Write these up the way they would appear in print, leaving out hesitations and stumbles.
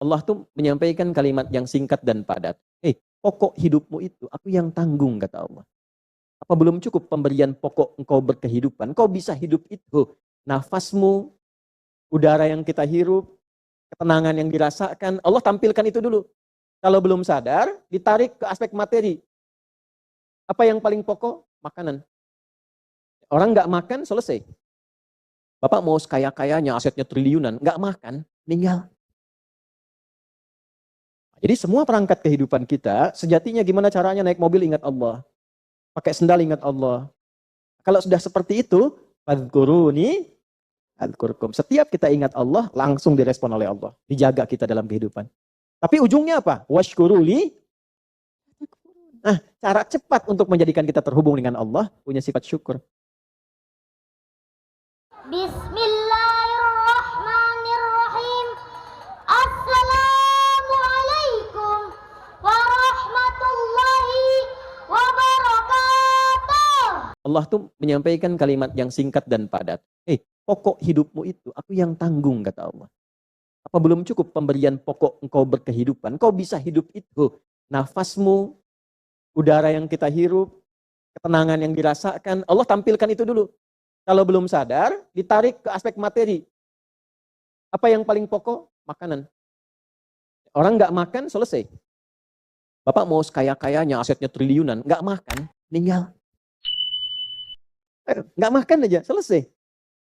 Allah tuh menyampaikan kalimat yang singkat dan padat. Pokok hidupmu itu aku yang tanggung, kata Allah. Apa belum cukup pemberian pokok engkau berkehidupan? Kau bisa hidup itu. Nafasmu, udara yang kita hirup, ketenangan yang dirasakan. Allah tampilkan itu dulu. Kalau belum sadar, ditarik ke aspek materi. Apa yang paling pokok? Makanan. Orang nggak makan, selesai. Bapak mau sekaya-kayanya, asetnya triliunan, nggak makan, meninggal. Jadi semua perangkat kehidupan kita, sejatinya gimana caranya naik mobil ingat Allah. Pakai sendal ingat Allah. Kalau sudah seperti itu, fadhkuruni adkurkum. Setiap kita ingat Allah, langsung direspon oleh Allah. Dijaga kita dalam kehidupan. Tapi ujungnya apa? Washkuruli. Nah, cara cepat untuk menjadikan kita terhubung dengan Allah, punya sifat syukur. Bismillahirrahmanirrahim. Assalamualaikum warahmatullahi wabarakatuh. Allah tuh menyampaikan kalimat yang singkat dan padat. Pokok hidupmu itu aku yang tanggung, kata Allah. Apa belum cukup pemberian pokok engkau berkehidupan? Kau bisa hidup itu. Nafasmu, udara yang kita hirup, ketenangan yang dirasakan. Allah tampilkan itu dulu. Kalau belum sadar, ditarik ke aspek materi. Apa yang paling pokok? Makanan. Orang nggak makan, selesai. Bapak mau sekaya-kayanya, asetnya triliunan, nggak makan, meninggal. Nggak makan aja, selesai.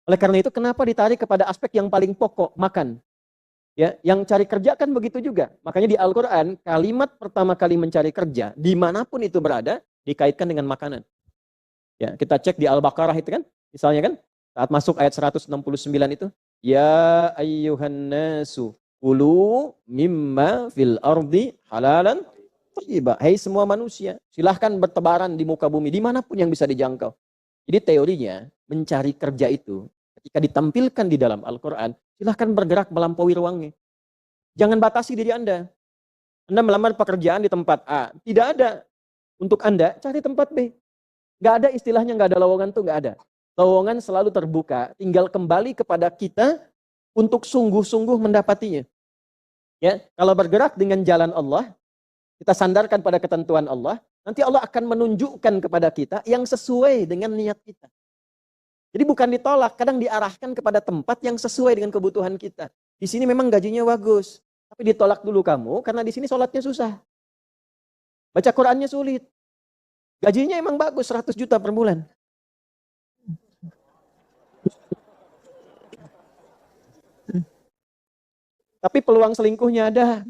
Oleh karena itu, kenapa ditarik kepada aspek yang paling pokok, makan? Ya, yang cari kerja kan begitu juga. Makanya di Al-Quran, kalimat pertama kali mencari kerja, dimanapun itu berada, dikaitkan dengan makanan. Ya, kita cek di Al-Baqarah itu kan, misalnya kan, saat masuk ayat 169 itu, ya ayyuhan nasu, kulu mimma fil ardi halalan thayyibah. Hei semua manusia, silahkan bertebaran di muka bumi, dimanapun yang bisa dijangkau. Jadi teorinya, mencari kerja itu, ketika ditampilkan di dalam Al-Quran, silahkan bergerak melampaui ruangnya. Jangan batasi diri Anda. Anda melamar pekerjaan di tempat A. Tidak ada. Untuk Anda, cari tempat B. Nggak ada istilahnya, nggak ada lowongan tuh, nggak ada. Lowongan selalu terbuka, tinggal kembali kepada kita untuk sungguh-sungguh mendapatinya. Ya, kalau bergerak dengan jalan Allah, kita sandarkan pada ketentuan Allah, nanti Allah akan menunjukkan kepada kita yang sesuai dengan niat kita. Jadi bukan ditolak, kadang diarahkan kepada tempat yang sesuai dengan kebutuhan kita. Di sini memang gajinya bagus, tapi ditolak dulu kamu karena di sini sholatnya susah. Baca Qurannya sulit. Gajinya emang bagus, 100 juta per bulan. Tapi peluang selingkuhnya ada.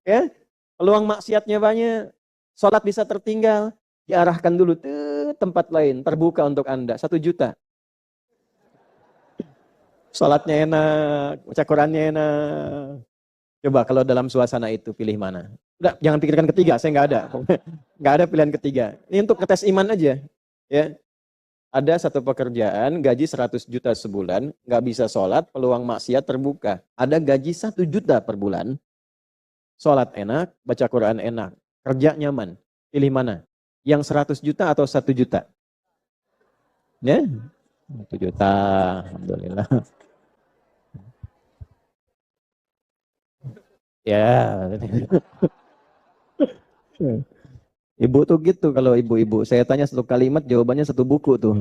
Ya, peluang maksiatnya banyak. Sholat bisa tertinggal. Diarahkan dulu ke tempat lain, terbuka untuk Anda, 1 juta. Sholatnya enak, baca Qurannya enak. Coba kalau dalam suasana itu pilih mana? Udah, jangan pikirkan ketiga, saya nggak ada. Nggak ada pilihan ketiga. Ini untuk ngetes iman aja. Ya, ada satu pekerjaan, gaji 100 juta sebulan, nggak bisa sholat, peluang maksiat terbuka. Ada gaji 1 juta per bulan, sholat enak, baca Quran enak, kerja nyaman. Pilih mana? Yang 100 juta atau 1 juta? Ya, 1 juta, alhamdulillah. Ya, ibu tuh gitu kalau ibu-ibu. Saya tanya satu kalimat, jawabannya satu buku tuh.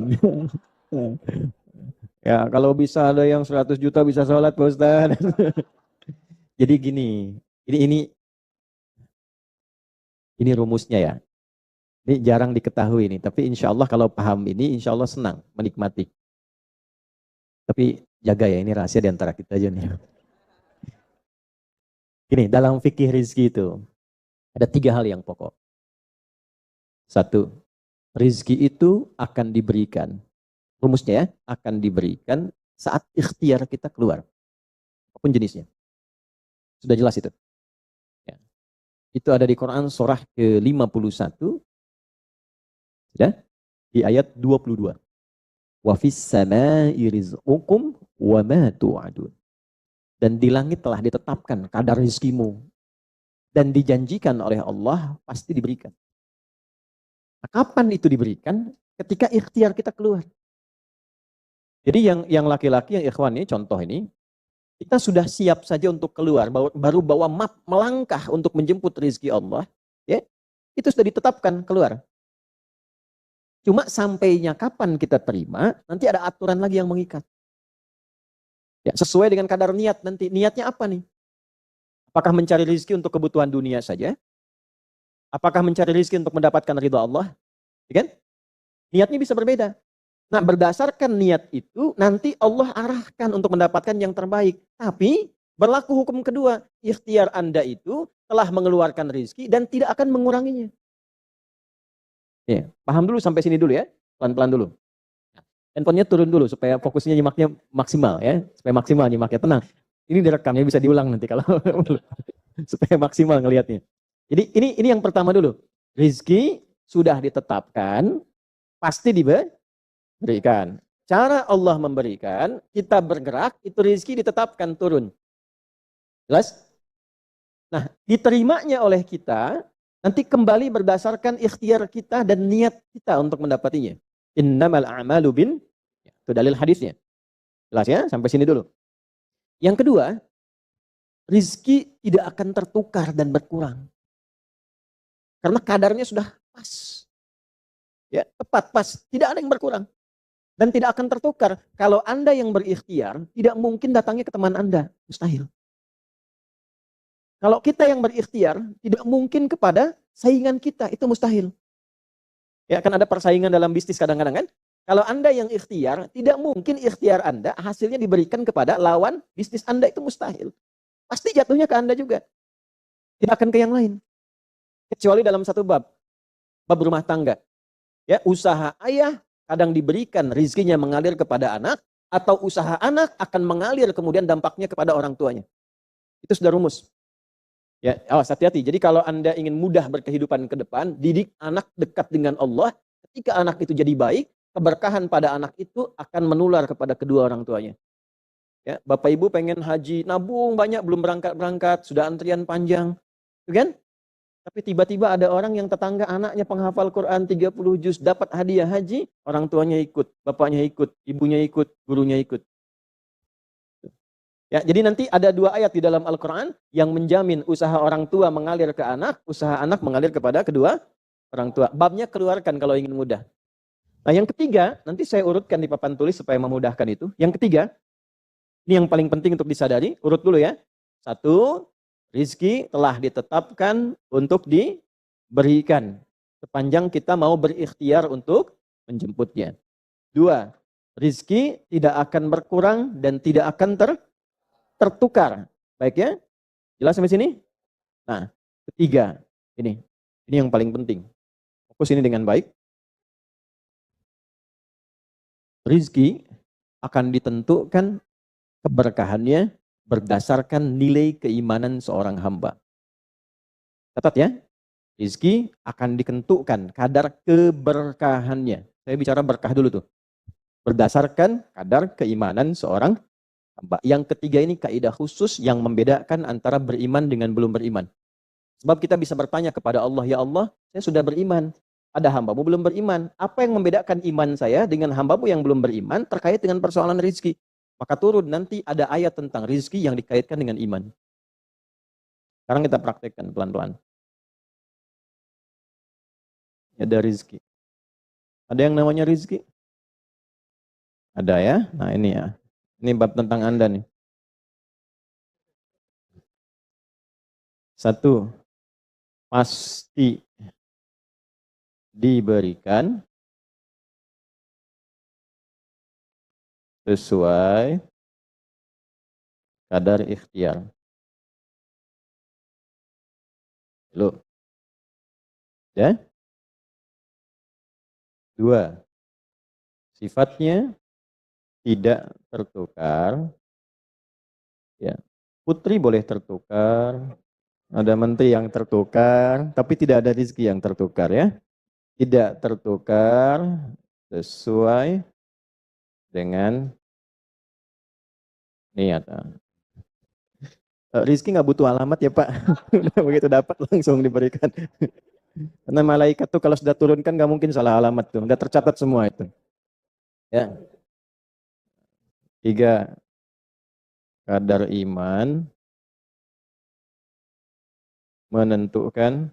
Ya, kalau bisa ada yang 100 juta bisa sholat, Pak Ustaz. Jadi gini, ini rumusnya ya. Ini jarang diketahui nih, tapi insya Allah kalau paham ini, insya Allah senang menikmati. Tapi jaga ya, ini rahasia di antara kita aja nih. Gini, dalam fikih rizki itu, ada 3 hal yang pokok. 1, rizki itu akan diberikan. Rumusnya ya, akan diberikan saat ikhtiar kita keluar. Apapun jenisnya. Sudah jelas itu. Ya. Itu ada di Quran surah ke-51. Sudah? Di ayat 22. Wa fis samaa'i rizqukum wa ma tu'adun. Dan di langit telah ditetapkan kadar rizkimu. Dan dijanjikan oleh Allah pasti diberikan. Nah, kapan itu diberikan? Ketika ikhtiar kita keluar. Jadi yang laki-laki, yang ikhwan ini, contoh ini, Kita sudah siap saja untuk keluar, baru bawa map melangkah untuk menjemput rezeki Allah, ya. Itu sudah ditetapkan keluar. Cuma sampainya kapan kita terima, nanti ada aturan lagi yang mengikat. Ya, sesuai dengan kadar niat nanti. Niatnya apa nih? Apakah mencari rezeki untuk kebutuhan dunia saja? Apakah mencari rezeki untuk mendapatkan ridha Allah? Ya kan? Niatnya bisa berbeda. Nah, berdasarkan niat itu, nanti Allah arahkan untuk mendapatkan yang terbaik. Tapi, berlaku hukum kedua. Ikhtiar Anda itu telah mengeluarkan rezeki dan tidak akan menguranginya. Ya, paham dulu sampai sini dulu ya. Pelan-pelan dulu. Handphonenya turun dulu supaya fokusnya nyimaknya maksimal ya. Supaya maksimal nyimaknya. Tenang. Ini direkamnya bisa diulang nanti kalau supaya maksimal ngelihatnya. Jadi ini yang pertama dulu. Rizki sudah ditetapkan, pasti diberikan. Cara Allah memberikan, kita bergerak, itu rizki ditetapkan turun. Jelas? Nah, diterimanya oleh kita, nanti kembali berdasarkan ikhtiar kita dan niat kita untuk mendapatinya. Innamal a'malu bin, itu dalil hadisnya. Jelas ya? Sampai sini dulu. Yang kedua, rizki tidak akan tertukar dan berkurang. Karena kadarnya sudah pas. Ya, tepat pas, tidak ada yang berkurang. Dan tidak akan tertukar. Kalau Anda yang berikhtiar, tidak mungkin datangnya ke teman Anda. Mustahil. Kalau kita yang berikhtiar, tidak mungkin kepada saingan kita. Itu mustahil. Ya, kan ada persaingan dalam bisnis kadang-kadang kan. Kalau Anda yang ikhtiar, tidak mungkin ikhtiar Anda hasilnya diberikan kepada lawan bisnis Anda. Itu mustahil. Pasti jatuhnya ke Anda juga. Tidak akan ke yang lain. Kecuali dalam satu bab rumah tangga. Ya, usaha ayah kadang diberikan rizkinya mengalir kepada anak, atau usaha anak akan mengalir kemudian dampaknya kepada orang tuanya. Itu sudah rumus. Ya, awas hati-hati. Jadi kalau Anda ingin mudah berkehidupan ke depan, didik anak dekat dengan Allah. Ketika anak itu jadi baik, keberkahan pada anak itu akan menular kepada kedua orang tuanya. Ya, Bapak Ibu pengen haji, nabung banyak belum berangkat-berangkat, sudah antrian panjang. Kan? Tapi tiba-tiba ada orang yang tetangga anaknya penghafal Quran 30 juz, dapat hadiah haji, orang tuanya ikut, bapaknya ikut, ibunya ikut, gurunya ikut. Ya, jadi nanti ada 2 ayat di dalam Al-Quran yang menjamin usaha orang tua mengalir ke anak, usaha anak mengalir kepada kedua orang tua. Babnya keluarkan kalau ingin mudah. Nah, yang ketiga, nanti saya urutkan di papan tulis supaya memudahkan itu. Yang ketiga, ini yang paling penting untuk disadari, urut dulu ya. 1, rizki telah ditetapkan untuk diberikan sepanjang kita mau berikhtiar untuk menjemputnya. 2, rizki tidak akan berkurang dan tidak akan tertukar. Baik ya? Jelas sampai sini? Nah, ketiga, ini yang paling penting. Fokus ini dengan baik. Rizki akan ditentukan keberkahannya berdasarkan nilai keimanan seorang hamba. Catat ya, rizki akan ditentukan kadar keberkahannya. Saya bicara berkah dulu tuh. Berdasarkan kadar keimanan seorang hamba. Yang ketiga ini kaidah khusus yang membedakan antara beriman dengan belum beriman. Sebab kita bisa bertanya kepada Allah, ya Allah, saya sudah beriman. Ada hambamu belum beriman. Apa yang membedakan iman saya dengan hambamu yang belum beriman terkait dengan persoalan rizki? Maka turun nanti ada ayat tentang rizki yang dikaitkan dengan iman. Sekarang kita praktekkan pelan-pelan. Ada rizki. Ada yang namanya rizki? Ada ya? Nah ini ya. Ini bab tentang Anda nih. 1, pasti diberikan sesuai kadar ikhtiar. Loh. Ya? 2, sifatnya tidak tertukar. Ya. Putri boleh tertukar, ada menteri yang tertukar, tapi tidak ada rezeki yang tertukar ya. Tidak tertukar sesuai dengan niat. Rizki nggak butuh alamat ya Pak. Begitu dapat langsung diberikan. Karena malaikat tuh kalau sudah turunkan nggak mungkin salah alamat tuh. Udah tercatat semua itu. Ya. 3, Kadar iman menentukan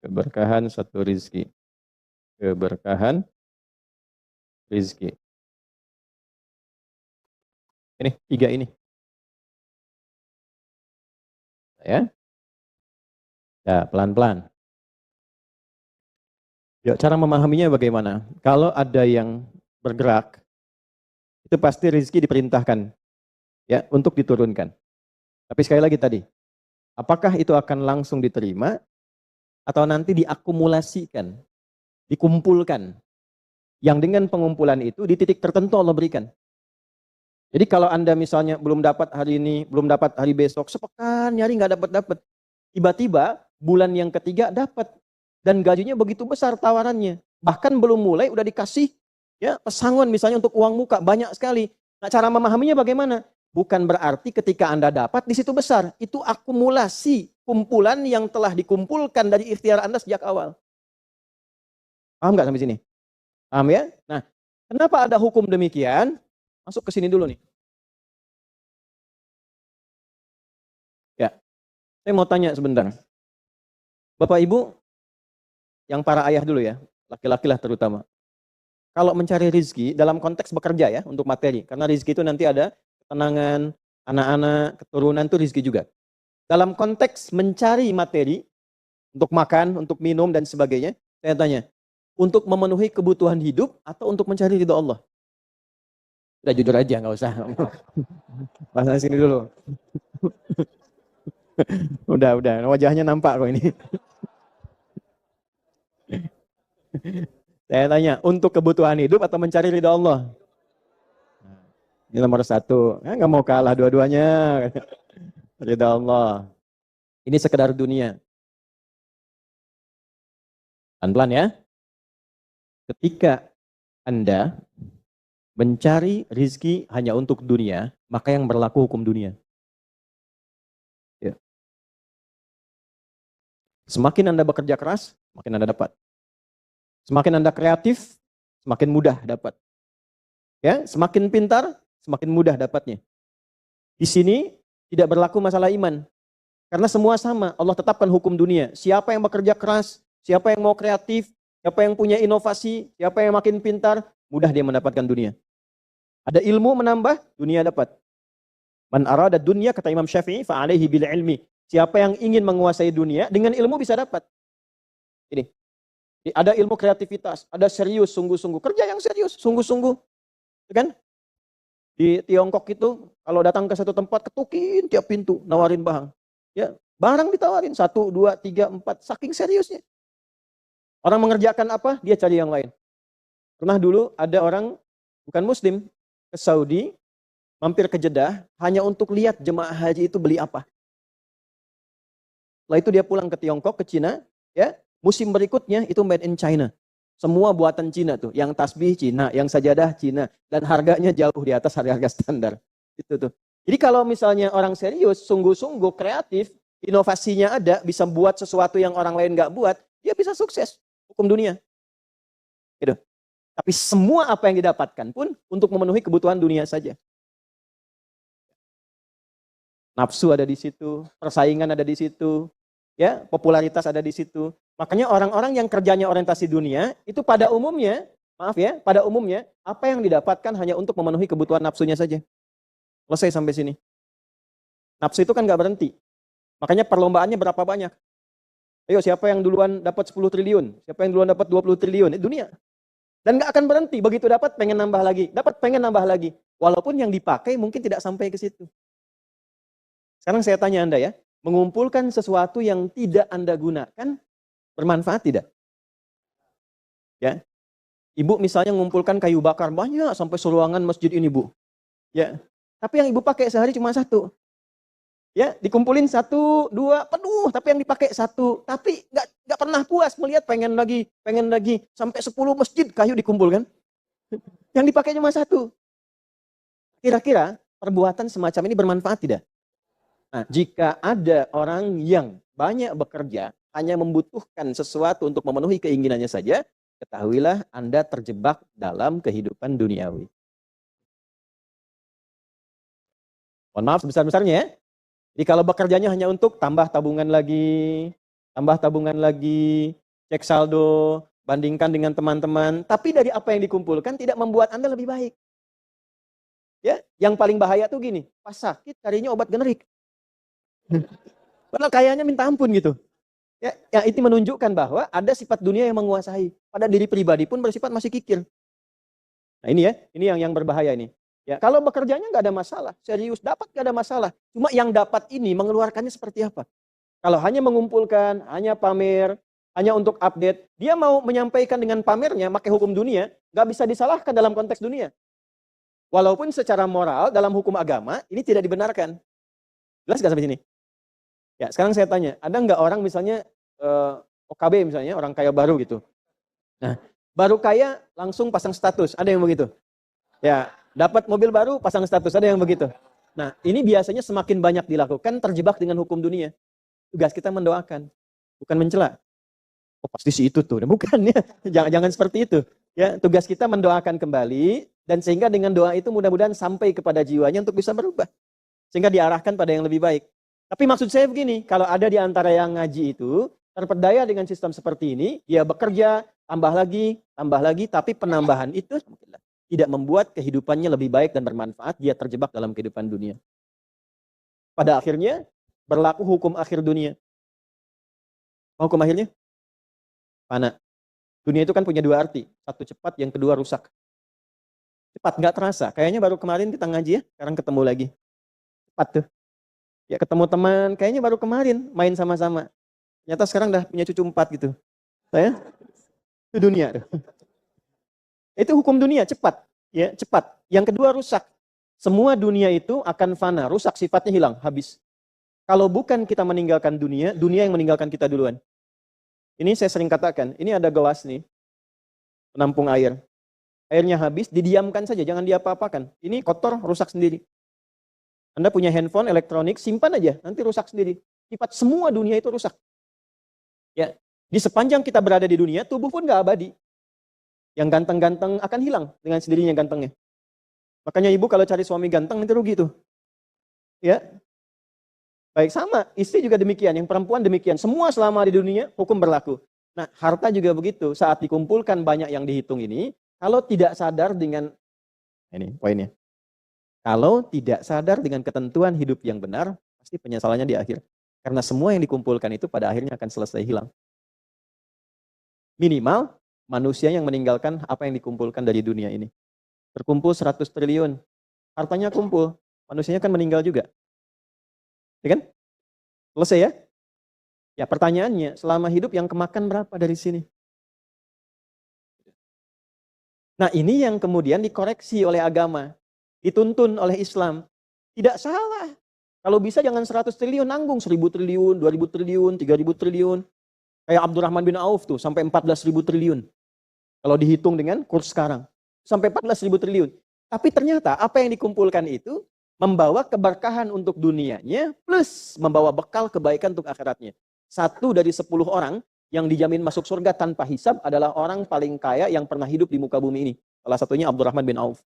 keberkahan satu rizki. Keberkahan rizki. Ini, 3 ini. Ya. Ya, pelan-pelan. Ya, cara memahaminya bagaimana? Kalau ada yang bergerak, itu pasti rizki diperintahkan ya untuk diturunkan. Tapi sekali lagi tadi, apakah itu akan langsung diterima atau nanti diakumulasikan, dikumpulkan? Yang dengan pengumpulan itu di titik tertentu Allah berikan. Jadi kalau Anda misalnya belum dapat hari ini, belum dapat hari besok, sepekan nyari nggak dapat-dapat. Tiba-tiba bulan yang ketiga dapat. Dan gajinya begitu besar tawarannya. Bahkan belum mulai udah dikasih ya pesangon misalnya untuk uang muka banyak sekali. Nah, cara memahaminya bagaimana? Bukan berarti ketika Anda dapat di situ besar. Itu akumulasi kumpulan yang telah dikumpulkan dari ikhtiar Anda sejak awal. Paham nggak sampai sini? Paham ya? Nah, kenapa ada hukum demikian? Masuk ke sini dulu nih. Ya, saya mau tanya sebentar. Bapak Ibu, yang para ayah dulu ya, laki-laki lah terutama. Kalau mencari rizki dalam konteks bekerja ya, untuk materi. Karena rizki itu nanti ada ketenangan, anak-anak, keturunan itu rizki juga. Dalam konteks mencari materi, untuk makan, untuk minum, dan sebagainya, saya tanya, untuk memenuhi kebutuhan hidup atau untuk mencari ridho Allah? Udah jujur aja, nggak usah. Pasang sini dulu. Udah, wajahnya nampak kok ini. Saya tanya, untuk kebutuhan hidup atau mencari ridha Allah? Ini nomor 1. Nggak mau kalah dua-duanya. Ridha Allah. Ini sekedar dunia. Pelan-pelan ya. Ketika Anda mencari rizki hanya untuk dunia, maka yang berlaku hukum dunia. Ya. Semakin Anda bekerja keras, semakin Anda dapat. Semakin Anda kreatif, semakin mudah dapat. Ya, semakin pintar, semakin mudah dapatnya. Di sini tidak berlaku masalah iman. Karena semua sama, Allah tetapkan hukum dunia. Siapa yang bekerja keras, siapa yang mau kreatif, siapa yang punya inovasi, siapa yang makin pintar, mudah dia mendapatkan dunia. Ada ilmu menambah, dunia dapat. Man arada dunia, kata Imam Syafi'i, fa'alaihi bil ilmi. Siapa yang ingin menguasai dunia, dengan ilmu bisa dapat. Ini. Ada ilmu kreativitas, ada serius, sungguh-sungguh. Kerja yang serius, sungguh-sungguh. Kan? Di Tiongkok itu, kalau datang ke satu tempat, ketukin tiap pintu, nawarin barang. Ya, barang ditawarin, 1, 2, 3, 4, saking seriusnya. Orang mengerjakan apa, dia cari yang lain. Pernah dulu ada orang, bukan muslim, ke Saudi, mampir ke Jeddah, hanya untuk lihat jemaah haji itu beli apa. Setelah itu dia pulang ke Tiongkok, ke Cina, ya, musim berikutnya itu made in China. Semua buatan Cina tuh, yang tasbih Cina, yang sajadah Cina, dan harganya jauh di atas harga-harga standar. Itu tuh. Jadi kalau misalnya orang serius, sungguh-sungguh kreatif, inovasinya ada, bisa buat sesuatu yang orang lain nggak buat, dia bisa sukses. Hukum dunia. Gitu. Tapi semua apa yang didapatkan pun untuk memenuhi kebutuhan dunia saja. Nafsu ada di situ, persaingan ada di situ, ya, popularitas ada di situ. Makanya orang-orang yang kerjanya orientasi dunia, itu pada umumnya, maaf ya, pada umumnya, apa yang didapatkan hanya untuk memenuhi kebutuhan nafsunya saja. Selesai sampai sini. Nafsu itu kan nggak berhenti. Makanya perlombaannya berapa banyak. Ayo siapa yang duluan dapat 10 triliun, siapa yang duluan dapat 20 triliun, dunia. Dan nggak akan berhenti, begitu dapat pengen nambah lagi, dapat pengen nambah lagi. Walaupun yang dipakai mungkin tidak sampai ke situ. Sekarang saya tanya Anda ya, mengumpulkan sesuatu yang tidak Anda gunakan, bermanfaat tidak? Ya, Ibu misalnya mengumpulkan kayu bakar banyak sampai seruangan masjid ini, Bu. Ya, tapi yang Ibu pakai sehari cuma 1. Ya, dikumpulin 1, 2, penuh, tapi yang dipakai 1. Tapi nggak pernah puas melihat pengen lagi sampai 10 masjid kayu dikumpulkan. Yang dipakai cuma 1. Kira-kira perbuatan semacam ini bermanfaat tidak? Nah, jika ada orang yang banyak bekerja, hanya membutuhkan sesuatu untuk memenuhi keinginannya saja, ketahuilah Anda terjebak dalam kehidupan duniawi. Mohon maaf sebesar-besarnya ya. Jadi kalau bekerjanya hanya untuk tambah tabungan lagi, cek saldo, bandingkan dengan teman-teman, tapi dari apa yang dikumpulkan tidak membuat Anda lebih baik. Ya, yang paling bahaya tuh gini, pas sakit carinya obat generik. Padahal kayaknya minta ampun gitu. Ya, itu menunjukkan bahwa ada sifat dunia yang menguasai. Pada diri pribadi pun bersifat masih kikir. Nah ini ya, ini yang berbahaya ini. Ya, kalau bekerjanya nggak ada masalah, serius dapat nggak ada masalah. Cuma yang dapat ini mengeluarkannya seperti apa? Kalau hanya mengumpulkan, hanya pamer, hanya untuk update, dia mau menyampaikan dengan pamernya, pakai hukum dunia, nggak bisa disalahkan dalam konteks dunia. Walaupun secara moral dalam hukum agama ini tidak dibenarkan. Jelas nggak sampai sini? Ya, sekarang saya tanya, ada nggak orang misalnya OKB misalnya, orang kaya baru gitu. Nah, baru kaya langsung pasang status, ada yang begitu? Ya, dapat mobil baru pasang status, ada yang begitu? Nah, ini biasanya semakin banyak dilakukan terjebak dengan hukum dunia. Tugas kita mendoakan, bukan mencela. Oh, pasti si itu tuh, bukan ya. Jangan seperti itu. Ya, tugas kita mendoakan kembali dan sehingga dengan doa itu mudah-mudahan sampai kepada jiwanya untuk bisa berubah. Sehingga diarahkan pada yang lebih baik. Tapi maksud saya begini, kalau ada di antara yang ngaji itu terperdaya dengan sistem seperti ini, dia bekerja, tambah lagi, tapi penambahan itu tidak membuat kehidupannya lebih baik dan bermanfaat, dia terjebak dalam kehidupan dunia. Pada akhirnya, berlaku hukum akhir dunia. Hukum akhirnya? Fana. Dunia itu kan punya dua arti, satu cepat, yang kedua rusak. Cepat, nggak terasa, kayaknya baru kemarin kita ngaji ya, sekarang ketemu lagi. Cepat tuh. Ya ketemu teman, kayaknya baru kemarin main sama-sama. Ternyata sekarang udah punya cucu 4 gitu. Saya itu dunia. Itu hukum dunia, cepat. Ya, cepat. Yang kedua rusak. Semua dunia itu akan fana, rusak, sifatnya hilang, habis. Kalau bukan kita meninggalkan dunia, dunia yang meninggalkan kita duluan. Ini saya sering katakan, ini ada gelas nih, penampung air. Airnya habis, didiamkan saja, jangan diapa-apakan. Ini kotor, rusak sendiri. Anda punya handphone elektronik, simpan aja, nanti rusak sendiri. Sifat semua dunia itu rusak. Ya, di sepanjang kita berada di dunia, tubuh pun nggak abadi. Yang ganteng-ganteng akan hilang dengan sendirinya gantengnya. Makanya ibu kalau cari suami ganteng nanti rugi tuh. Ya, baik sama, istri juga demikian, yang perempuan demikian. Semua selama di dunia hukum berlaku. Nah, harta juga begitu. Saat dikumpulkan banyak yang dihitung ini, kalau tidak sadar dengan ini poinnya. Kalau tidak sadar dengan ketentuan hidup yang benar, pasti penyesalannya di akhir. Karena semua yang dikumpulkan itu pada akhirnya akan selesai hilang. Minimal manusia yang meninggalkan apa yang dikumpulkan dari dunia ini. Berkumpul 100 triliun, hartanya kumpul, manusianya kan meninggal juga. Ya kan? Selesai ya? Ya pertanyaannya, selama hidup yang kemakan berapa dari sini? Nah ini yang kemudian dikoreksi oleh agama. Dituntun oleh Islam. Tidak salah. Kalau bisa jangan 100 triliun, nanggung 1000 triliun, 2000 triliun, 3000 triliun. Kayak Abdurrahman bin Auf tuh, sampai 14.000 triliun. Kalau dihitung dengan kurs sekarang. Sampai 14.000 triliun. Tapi ternyata apa yang dikumpulkan itu membawa keberkahan untuk dunianya, plus membawa bekal kebaikan untuk akhiratnya. 1 dari 10 orang yang dijamin masuk surga tanpa hisab adalah orang paling kaya yang pernah hidup di muka bumi ini. Salah satunya Abdurrahman bin Auf.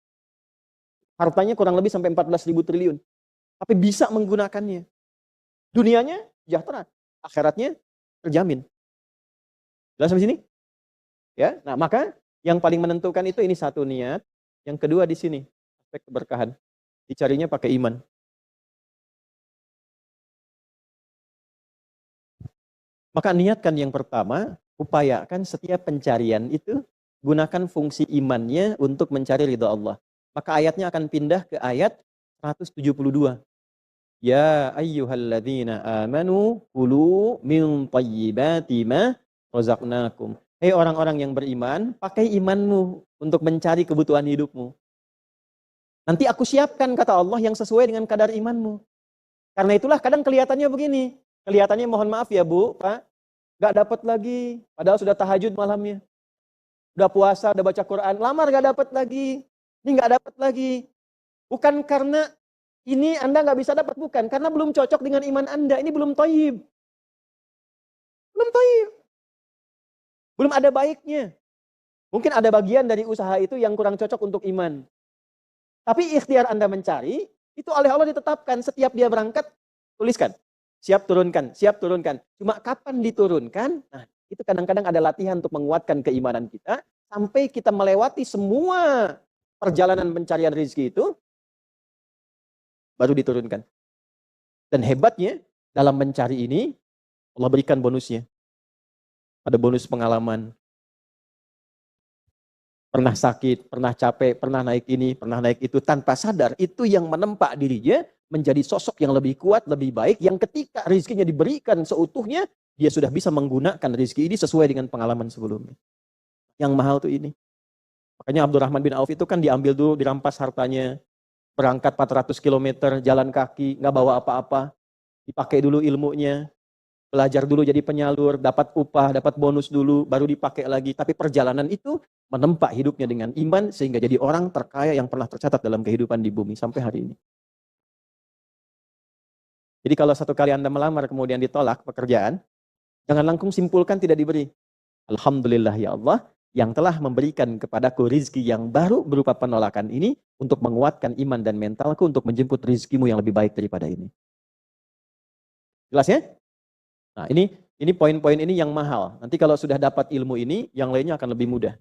Hartanya kurang lebih sampai 14.000 triliun. Tapi bisa menggunakannya. Dunianya sejahtera, akhiratnya terjamin. Jelas sampai sini? Ya, nah maka yang paling menentukan itu ini satu niat, yang kedua di sini aspek keberkahan. Dicarinya pakai iman. Maka niatkan yang pertama, upayakan setiap pencarian itu gunakan fungsi imannya untuk mencari ridha Allah. Maka ayatnya akan pindah ke ayat 172. Ya ayyuhalladzina amanu kulu min thayyibati ma razaqnakum. Hei orang-orang yang beriman, pakai imanmu untuk mencari kebutuhan hidupmu. Nanti aku siapkan, kata Allah, yang sesuai dengan kadar imanmu. Karena itulah kadang kelihatannya begini. Kelihatannya mohon maaf ya Bu, Pak, gak dapat lagi. Padahal sudah tahajud malamnya. Udah puasa, udah baca Quran, lamar gak dapat lagi. Ini gak dapat lagi. Bukan karena ini Anda gak bisa dapat, bukan. Karena belum cocok dengan iman Anda. Ini belum thayyib. Belum thayyib. Belum ada baiknya. Mungkin ada bagian dari usaha itu yang kurang cocok untuk iman. Tapi ikhtiar Anda mencari, Itu oleh Allah ditetapkan. Setiap dia berangkat, tuliskan. Siap turunkan, siap turunkan. Cuma kapan diturunkan? Nah, itu kadang-kadang ada latihan untuk menguatkan keimanan kita. Sampai kita melewati semua perjalanan pencarian rezeki itu, baru diturunkan. Dan hebatnya, dalam mencari ini, Allah berikan bonusnya. Ada bonus pengalaman. Pernah sakit, pernah capek, pernah naik ini, pernah naik itu. Tanpa sadar, itu yang menempa dirinya menjadi sosok yang lebih kuat, lebih baik. Yang ketika rezekinya diberikan seutuhnya, dia sudah bisa menggunakan rezeki ini sesuai dengan pengalaman sebelumnya. Yang mahal tuh ini. Makanya Abdurrahman bin Auf itu kan diambil dulu, dirampas hartanya. Berangkat 400 km, jalan kaki, nggak bawa apa-apa. Dipakai dulu ilmunya. Belajar dulu jadi penyalur, dapat upah, dapat bonus dulu, baru dipakai lagi. Tapi perjalanan itu menempa hidupnya dengan iman, sehingga jadi orang terkaya yang pernah tercatat dalam kehidupan di bumi sampai hari ini. Jadi kalau satu kali Anda melamar kemudian ditolak pekerjaan, jangan langsung simpulkan tidak diberi. Alhamdulillah ya Allah, yang telah memberikan kepadaku rizki yang baru berupa penolakan ini, untuk menguatkan iman dan mentalku untuk menjemput rizkimu yang lebih baik daripada ini. Jelas ya? Nah, ini poin-poin ini yang mahal. Nanti kalau sudah dapat ilmu ini, yang lainnya akan lebih mudah.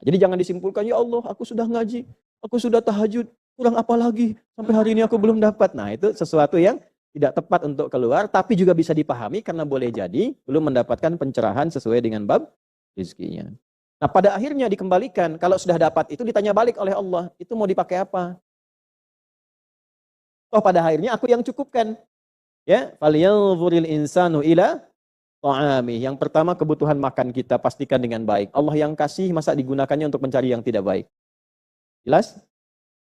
Jadi jangan disimpulkan, ya Allah, aku sudah ngaji, aku sudah tahajud, kurang apa lagi? Sampai hari ini aku belum dapat. Nah, itu sesuatu yang tidak tepat untuk keluar, tapi juga bisa dipahami karena boleh jadi belum mendapatkan pencerahan sesuai dengan bab rezekinya. Nah, pada akhirnya dikembalikan, kalau sudah dapat itu ditanya balik oleh Allah, itu mau dipakai apa? Oh, pada akhirnya aku yang cukupkan. Ya, falyanzuril insanu ila ta'ami. Yang pertama kebutuhan makan kita pastikan dengan baik. Allah yang kasih, masa digunakannya untuk mencari yang tidak baik. Jelas?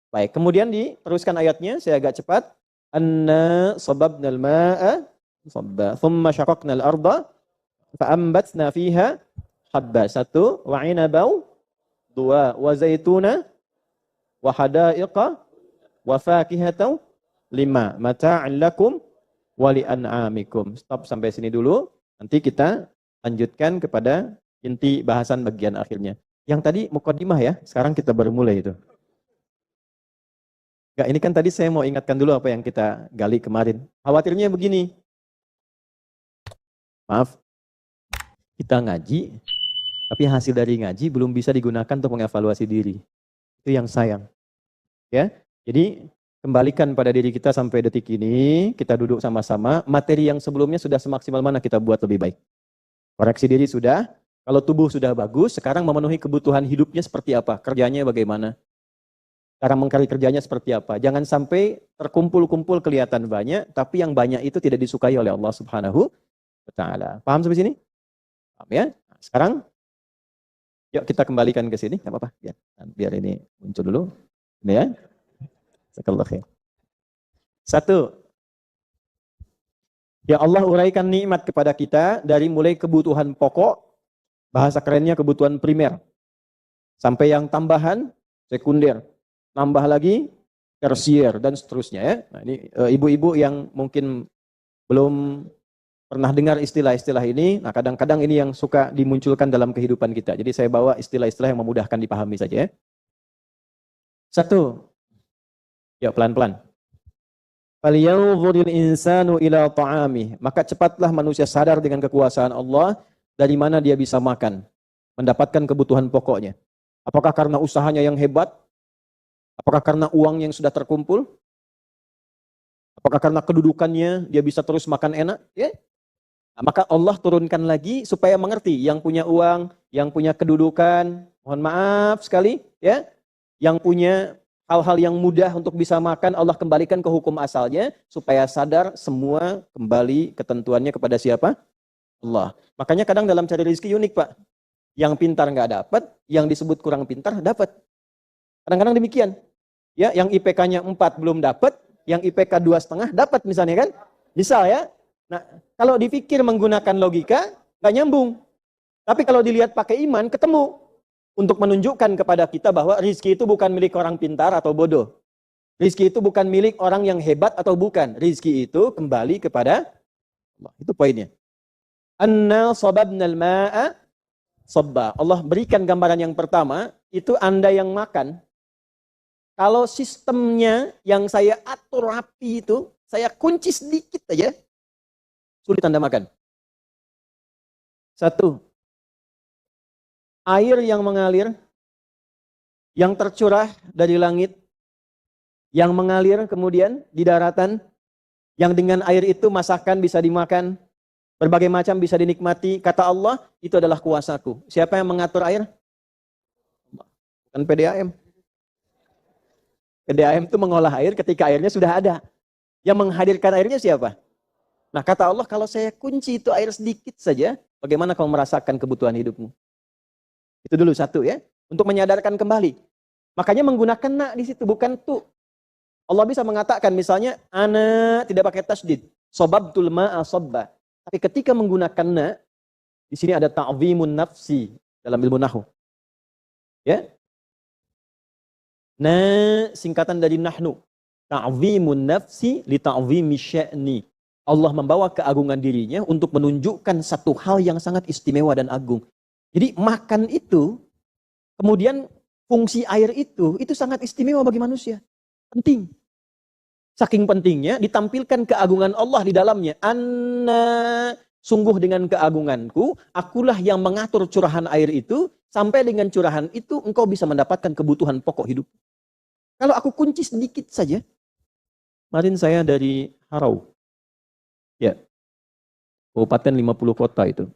Baik, kemudian diteruskan ayatnya, saya agak cepat. Anna sababnal ma'a sabba, thumma syaqaqnal arda fa'ambatna fiha habba. 1, wa 'inabau, 2, wa zaituna, wa hadaiqa, wa fakihatan, 5, mata'an lakum wali an'amikum. Stop sampai sini dulu. Nanti kita lanjutkan kepada inti bahasan bagian akhirnya. Yang tadi mukadimah ya, sekarang kita baru mulai itu. Enggak, ini kan tadi saya mau ingatkan dulu apa yang kita gali kemarin. Khawatirnya begini. Maaf, kita ngaji, tapi hasil dari ngaji belum bisa digunakan untuk mengevaluasi diri. Itu yang sayang. Ya, jadi kembalikan pada diri kita sampai detik ini, kita duduk sama-sama, materi yang sebelumnya sudah semaksimal mana kita buat lebih baik. Koreksi diri sudah, kalau tubuh sudah bagus, sekarang memenuhi kebutuhan hidupnya seperti apa, kerjanya bagaimana, cara mengcari kerjanya seperti apa. Jangan sampai terkumpul-kumpul kelihatan banyak, tapi yang banyak itu tidak disukai oleh Allah Subhanahu wa Ta'ala. Paham sampai sini? Paham ya? Nah, sekarang, yuk kita kembalikan ke sini, nggak apa-apa, biar ini muncul dulu. Ini ya. Satu, ya Allah uraikan nikmat kepada kita dari mulai kebutuhan pokok, bahasa kerennya kebutuhan primer, sampai yang tambahan, sekunder, nambah lagi, tersier, dan seterusnya ya. Nah, ini ibu-ibu yang mungkin belum pernah dengar istilah-istilah ini, nah kadang-kadang ini yang suka dimunculkan dalam kehidupan kita. Jadi saya bawa istilah-istilah yang memudahkan dipahami saja ya. 1, ya pelan-pelan. Falyanzuril insanu ila ta'amih. Maka cepatlah manusia sadar dengan kekuasaan Allah dari mana dia bisa makan, mendapatkan kebutuhan pokoknya. Apakah karena usahanya yang hebat? Apakah karena uang yang sudah terkumpul? Apakah karena kedudukannya dia bisa terus makan enak? Ya. Nah, maka Allah turunkan lagi supaya mengerti yang punya uang, yang punya kedudukan, mohon maaf sekali ya, yang punya hal-hal yang mudah untuk bisa makan, Allah kembalikan ke hukum asalnya, supaya sadar semua kembali ketentuannya kepada siapa? Allah. Makanya kadang dalam cari rezeki unik Pak. Yang pintar nggak dapat, yang disebut kurang pintar dapat. Kadang-kadang demikian. Ya, yang IPK-nya 4 belum dapat, yang IPK 2,5 dapat misalnya kan? Misal ya. Nah, kalau dipikir menggunakan logika, nggak nyambung. Tapi kalau dilihat pakai iman, ketemu. Untuk menunjukkan kepada kita bahwa rizki itu bukan milik orang pintar atau bodoh. Rizki itu bukan milik orang yang hebat atau bukan. Rizki itu kembali kepada Allah. Itu poinnya. Anna sababnal ma'a sabba. Allah berikan gambaran yang pertama, itu Anda yang makan. Kalau sistemnya yang saya atur rapi itu, saya kunci sedikit aja, sulit Anda makan. Satu, air yang mengalir, yang tercurah dari langit, yang mengalir kemudian di daratan, yang dengan air itu masakan bisa dimakan, berbagai macam bisa dinikmati. Kata Allah, itu adalah kuasaku. Siapa yang mengatur air? Bukan PDAM. PDAM itu mengolah air ketika airnya sudah ada. Yang menghadirkan airnya siapa? Nah, kata Allah, kalau saya kunci itu air sedikit saja, bagaimana kamu merasakan kebutuhan hidupmu? Itu dulu satu ya, untuk menyadarkan kembali. Makanya menggunakan na di situ, bukan tu. Allah bisa mengatakan misalnya, ana tidak pakai tasdid, sobabtul ma'a sobba. Tapi ketika menggunakan na, di sini ada ta'zimun nafsi dalam ilmu nahwu. Ya. Na singkatan dari nahnu. Ta'zimun nafsi li ta'zimi sya'ni. Allah membawa keagungan dirinya untuk menunjukkan satu hal yang sangat istimewa dan agung. Jadi makan itu, kemudian fungsi air itu sangat istimewa bagi manusia. Penting. Saking pentingnya ditampilkan keagungan Allah di dalamnya. Anna, sungguh dengan keagunganku, akulah yang mengatur curahan air itu, sampai dengan curahan itu engkau bisa mendapatkan kebutuhan pokok hidup. Kalau aku kunci sedikit saja, kemarin saya dari Harau. Ya, kabupaten 50 kota itu.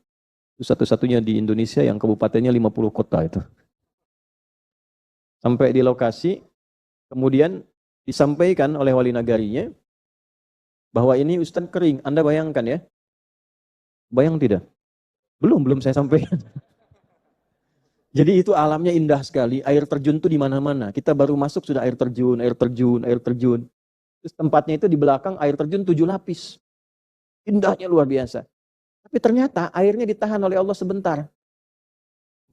Itu satu-satunya di Indonesia yang kabupatennya 50 kota itu. Sampai di lokasi, kemudian disampaikan oleh wali nagarinya, bahwa ini Ustaz kering. Anda bayangkan ya. Bayang tidak? Belum saya sampaikan. Jadi itu alamnya indah sekali. Air terjun itu di mana-mana. Kita baru masuk sudah air terjun. Terus tempatnya itu di belakang air terjun 7 lapis. Indahnya luar biasa. Tapi ternyata airnya ditahan oleh Allah sebentar.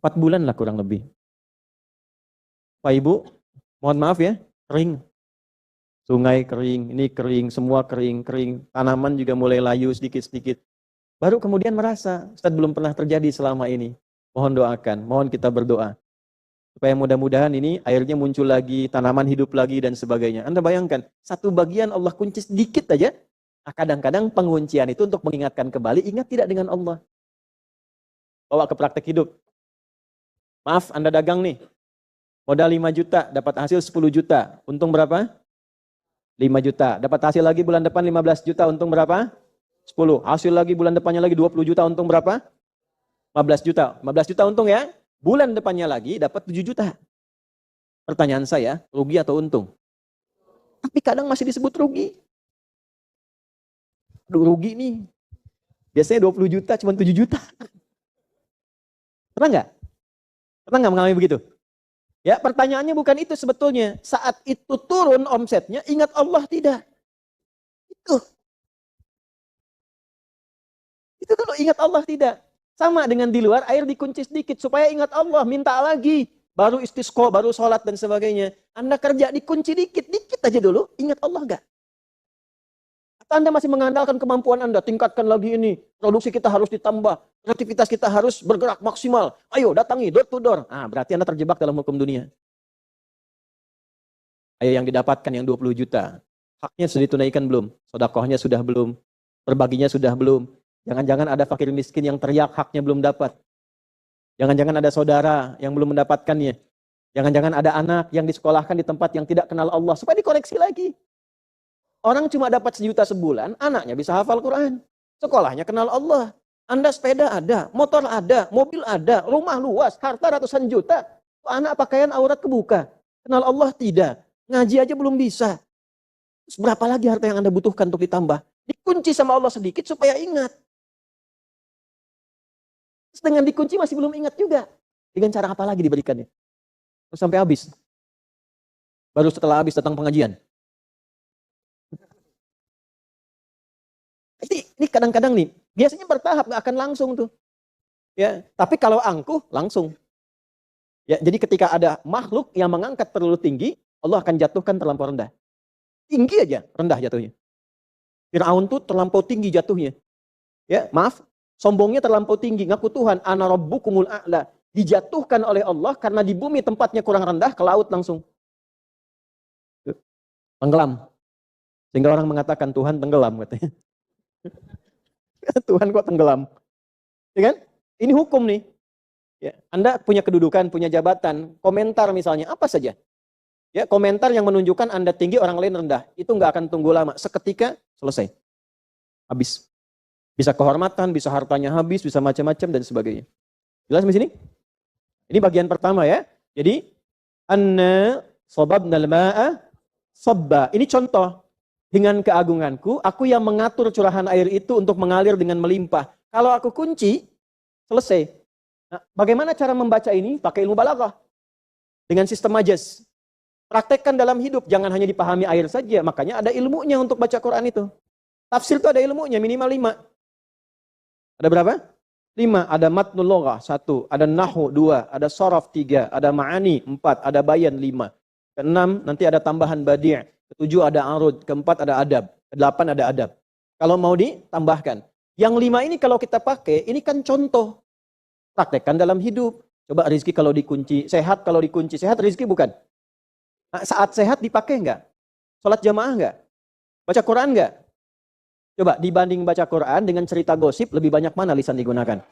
4 bulan lah kurang lebih. Pak Ibu, mohon maaf ya, kering. Sungai kering, ini kering, semua kering. Tanaman juga mulai layu sedikit-sedikit. Baru kemudian merasa, Ustaz belum pernah terjadi selama ini. Mohon doakan, mohon kita berdoa. Supaya mudah-mudahan ini airnya muncul lagi, tanaman hidup lagi dan sebagainya. Anda bayangkan, satu bagian Allah kunci sedikit aja. Kadang-kadang penguncian itu untuk mengingatkan kembali, ingat tidak dengan Allah. Bawa ke praktek hidup. Maaf, Anda dagang nih. Modal 5 juta, dapat hasil 10 juta. Untung berapa? 5 juta. Dapat hasil lagi bulan depan 15 juta, untung berapa? 10. Hasil lagi bulan depannya lagi 20 juta, untung berapa? 15 juta. 15 juta untung ya. Bulan depannya lagi dapat 7 juta. Pertanyaan saya, rugi atau untung? Tapi kadang masih disebut rugi. Aduh, rugi nih. Biasanya 20 juta, cuma 7 juta. Pernah nggak? Pernah nggak mengalami begitu? Ya, pertanyaannya bukan itu sebetulnya. Saat itu turun omsetnya, ingat Allah tidak? Itu dulu, ingat Allah tidak? Sama dengan di luar, air dikunci sedikit supaya ingat Allah, minta lagi. Baru istisqa, baru sholat dan sebagainya. Anda kerja dikunci dikit aja dulu, ingat Allah nggak? Anda masih mengandalkan kemampuan Anda, tingkatkan lagi ini. Produksi kita harus ditambah, kreativitas kita harus bergerak maksimal. Ayo datangi, door to door. Berarti Anda terjebak dalam hukum dunia. Ayo yang didapatkan yang 20 juta. Haknya sudah ditunaikan belum? Sedekahnya sudah belum? Berbaginya sudah belum? Jangan-jangan ada fakir miskin yang teriak haknya belum dapat. Jangan-jangan ada saudara yang belum mendapatkannya. Jangan-jangan ada anak yang disekolahkan di tempat yang tidak kenal Allah. Supaya dikoreksi lagi. Orang cuma dapat 1 juta sebulan, anaknya bisa hafal Quran. Sekolahnya kenal Allah. Anda sepeda ada, motor ada, mobil ada, rumah luas, harta ratusan juta. Anak pakaian aurat kebuka. Kenal Allah tidak. Ngaji aja belum bisa. Terus berapa lagi harta yang Anda butuhkan untuk ditambah? Dikunci sama Allah sedikit supaya ingat. Terus dengan dikunci masih belum ingat juga. Dengan cara apa lagi diberikannya? Terus sampai habis. Baru setelah habis datang pengajian. Ini kadang-kadang nih, biasanya bertahap, nggak akan langsung tuh. Ya, tapi kalau angkuh langsung. Ya, jadi ketika ada makhluk yang mengangkat terlalu tinggi, Allah akan jatuhkan terlampau rendah. Tinggi aja, rendah jatuhnya. Fir'aun tuh terlampau tinggi jatuhnya. Ya, maaf, sombongnya terlampau tinggi, ngaku Tuhan, ana rabbukumul a'la. Dijatuhkan oleh Allah karena di bumi tempatnya kurang rendah, ke laut langsung. Tenggelam. Sehingga orang mengatakan Tuhan tenggelam katanya. Tuhan kok tenggelam? Ya kan? Ini hukum nih. Ya, Anda punya kedudukan, punya jabatan, komentar misalnya apa saja. Ya, komentar yang menunjukkan Anda tinggi, orang lain rendah, itu nggak akan tunggu lama. Seketika selesai. Habis. Bisa kehormatan, bisa hartanya habis, bisa macam-macam dan sebagainya. Jelas di sini? Ini bagian pertama ya. Jadi anna sababnal ma'a sabba. Ini contoh. Dengan keagunganku, aku yang mengatur curahan air itu untuk mengalir dengan melimpah. Kalau aku kunci, selesai. Nah, bagaimana cara membaca ini? Pakai ilmu balaghah. Dengan sistem majas. Praktekkan dalam hidup, jangan hanya dipahami air saja. Makanya ada ilmunya untuk baca Quran itu. Tafsir itu ada ilmunya, minimal 5. Ada berapa? 5. Ada matnul loghah 1, ada nahu 2, ada sharaf 3, ada ma'ani 4, ada bayan 5. Ke-6 nanti ada tambahan badi'. Ke-7 ada arud, ke-4 ada adab, ke-8 ada adab. Kalau mau ditambahkan. Yang 5 ini kalau kita pakai, ini kan contoh. Praktekkan dalam hidup. Coba rizki kalau dikunci, sehat kalau dikunci. Sehat rizki bukan? Nah, saat sehat dipakai enggak? Sholat jamaah enggak? Baca Quran enggak? Coba dibanding baca Quran dengan cerita gosip, lebih banyak mana lisan digunakan?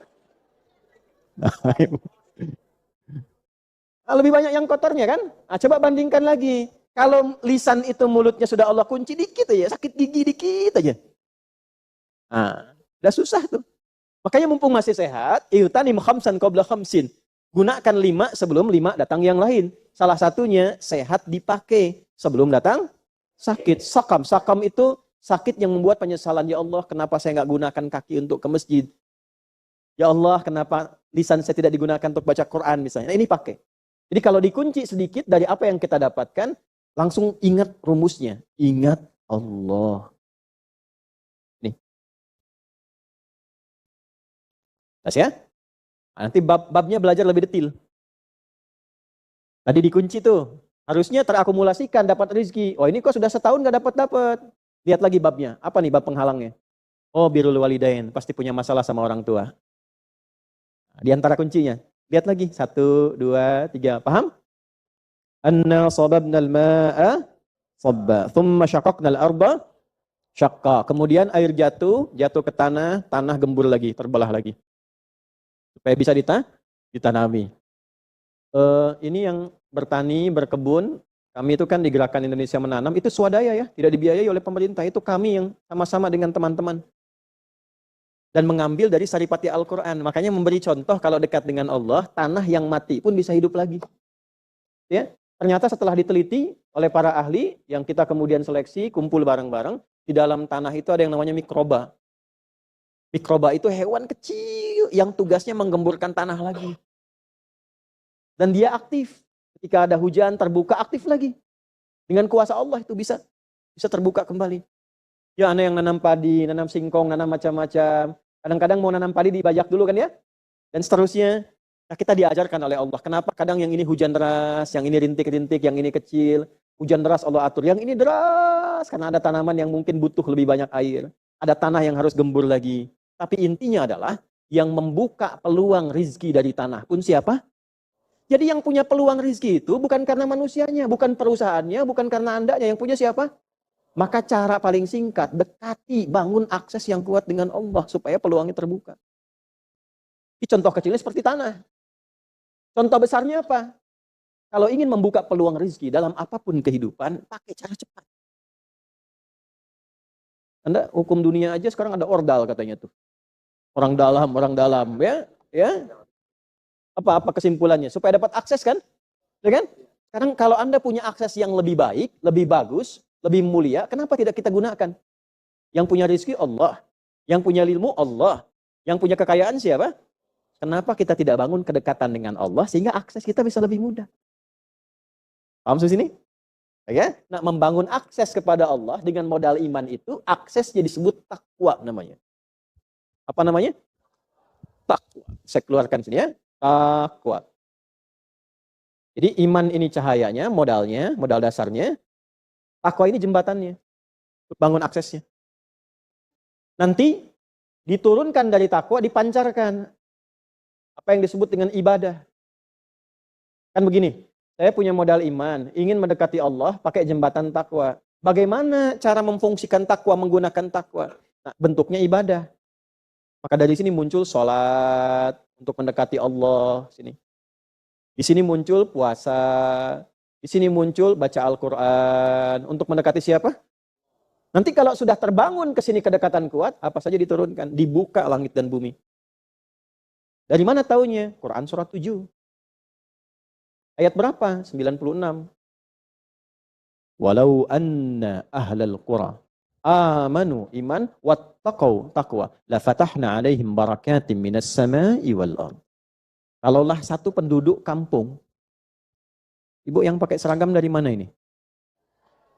Lebih banyak yang kotornya kan? Nah, coba bandingkan lagi. Kalau lisan itu mulutnya sudah Allah kunci dikit aja, sakit gigi dikit aja. Nah, udah susah tuh. Makanya mumpung masih sehat, ihtanim khamsan qabla khamsin. Gunakan 5 sebelum 5 datang yang lain. Salah satunya sehat dipakai sebelum datang sakit. Sakam itu sakit yang membuat penyesalan. Ya Allah, kenapa saya nggak gunakan kaki untuk ke masjid? Ya Allah, kenapa lisan saya tidak digunakan untuk baca Quran misalnya. Nah, ini pakai. Jadi kalau dikunci sedikit dari apa yang kita dapatkan, langsung ingat rumusnya. Ingat Allah. Nih. Tas ya? Nah, nanti babnya belajar lebih detail. Tadi dikunci tuh. Harusnya terakumulasikan dapat rezeki. Oh ini kok sudah setahun gak dapat. Lihat lagi babnya. Apa nih bab penghalangnya? Oh birrul walidain. Pasti punya masalah sama orang tua. Nah, di antara kuncinya. Lihat lagi. 1, 2, 3. Paham? Anna sababnal ma'a sabba. Thumma syaqaqnal arda syaqqa. Kemudian air jatuh ke tanah gembur lagi, terbelah lagi. Supaya bisa ditanami. Ini yang bertani, berkebun, kami itu kan di Gerakan Indonesia Menanam, itu swadaya ya, tidak dibiayai oleh pemerintah. Itu kami yang sama-sama dengan teman-teman. Dan mengambil dari saripati Al-Quran. Makanya memberi contoh kalau dekat dengan Allah, tanah yang mati pun bisa hidup lagi. Ya, ternyata setelah diteliti oleh para ahli, yang kita kemudian seleksi, kumpul bareng-bareng, di dalam tanah itu ada yang namanya mikroba. Mikroba itu hewan kecil yang tugasnya menggemburkan tanah lagi. Dan dia aktif. Ketika ada hujan, terbuka, aktif lagi. Dengan kuasa Allah itu bisa terbuka kembali. Ya, ada yang nanam padi, nanam singkong, nanam macam-macam. Kadang-kadang mau nanam padi dibajak dulu kan ya. Dan seterusnya. Nah, kita diajarkan oleh Allah. Kenapa kadang yang ini hujan deras, yang ini rintik-rintik, yang ini kecil. Hujan deras Allah atur. Yang ini deras karena ada tanaman yang mungkin butuh lebih banyak air. Ada tanah yang harus gembur lagi. Tapi intinya adalah yang membuka peluang rizki dari tanah pun siapa? Jadi yang punya peluang rizki itu bukan karena manusianya, bukan perusahaannya, bukan karena andanya. Yang punya siapa? Maka cara paling singkat, dekati, bangun akses yang kuat dengan Allah supaya peluangnya terbuka. Ini contoh kecilnya seperti tanah. Contoh besarnya apa? Kalau ingin membuka peluang rizki dalam apapun kehidupan, pakai cara cepat. Anda hukum dunia aja sekarang ada ordal katanya tuh. Orang dalam, ya. Apa kesimpulannya? Supaya dapat akses kan? Ya kan? Sekarang kalau Anda punya akses yang lebih baik, lebih bagus, lebih mulia, kenapa tidak kita gunakan? Yang punya rizki Allah, yang punya ilmu Allah, yang punya kekayaan siapa? Kenapa kita tidak bangun kedekatan dengan Allah sehingga akses kita bisa lebih mudah? Paham di sini? Ya? Nah, membangun akses kepada Allah dengan modal iman itu, aksesnya disebut takwa namanya. Apa namanya? Takwa. Saya keluarkan sini ya. Takwa. Jadi iman ini cahayanya, modal dasarnya. Takwa ini jembatannya. Bangun aksesnya. Nanti diturunkan dari takwa, dipancarkan. Apa yang disebut dengan ibadah. Kan begini, saya punya modal iman, ingin mendekati Allah pakai jembatan takwa. Bagaimana cara memfungsikan takwa, menggunakan takwa? Nah, bentuknya ibadah. Maka dari sini muncul sholat untuk mendekati Allah. Di sini muncul puasa. Di sini muncul baca Al-Quran. Untuk mendekati siapa? Nanti kalau sudah terbangun ke sini kedekatan kuat, apa saja diturunkan? Dibuka langit dan bumi. Dari mana taunya? Quran surat 7. Ayat berapa? 96. Walau anna ahlal qura amanu iman wattaqau taqwa la fatahna alaihim barakatim minas sama'i wal ard. Kalaulah satu penduduk kampung. Ibu yang pakai seragam dari mana ini?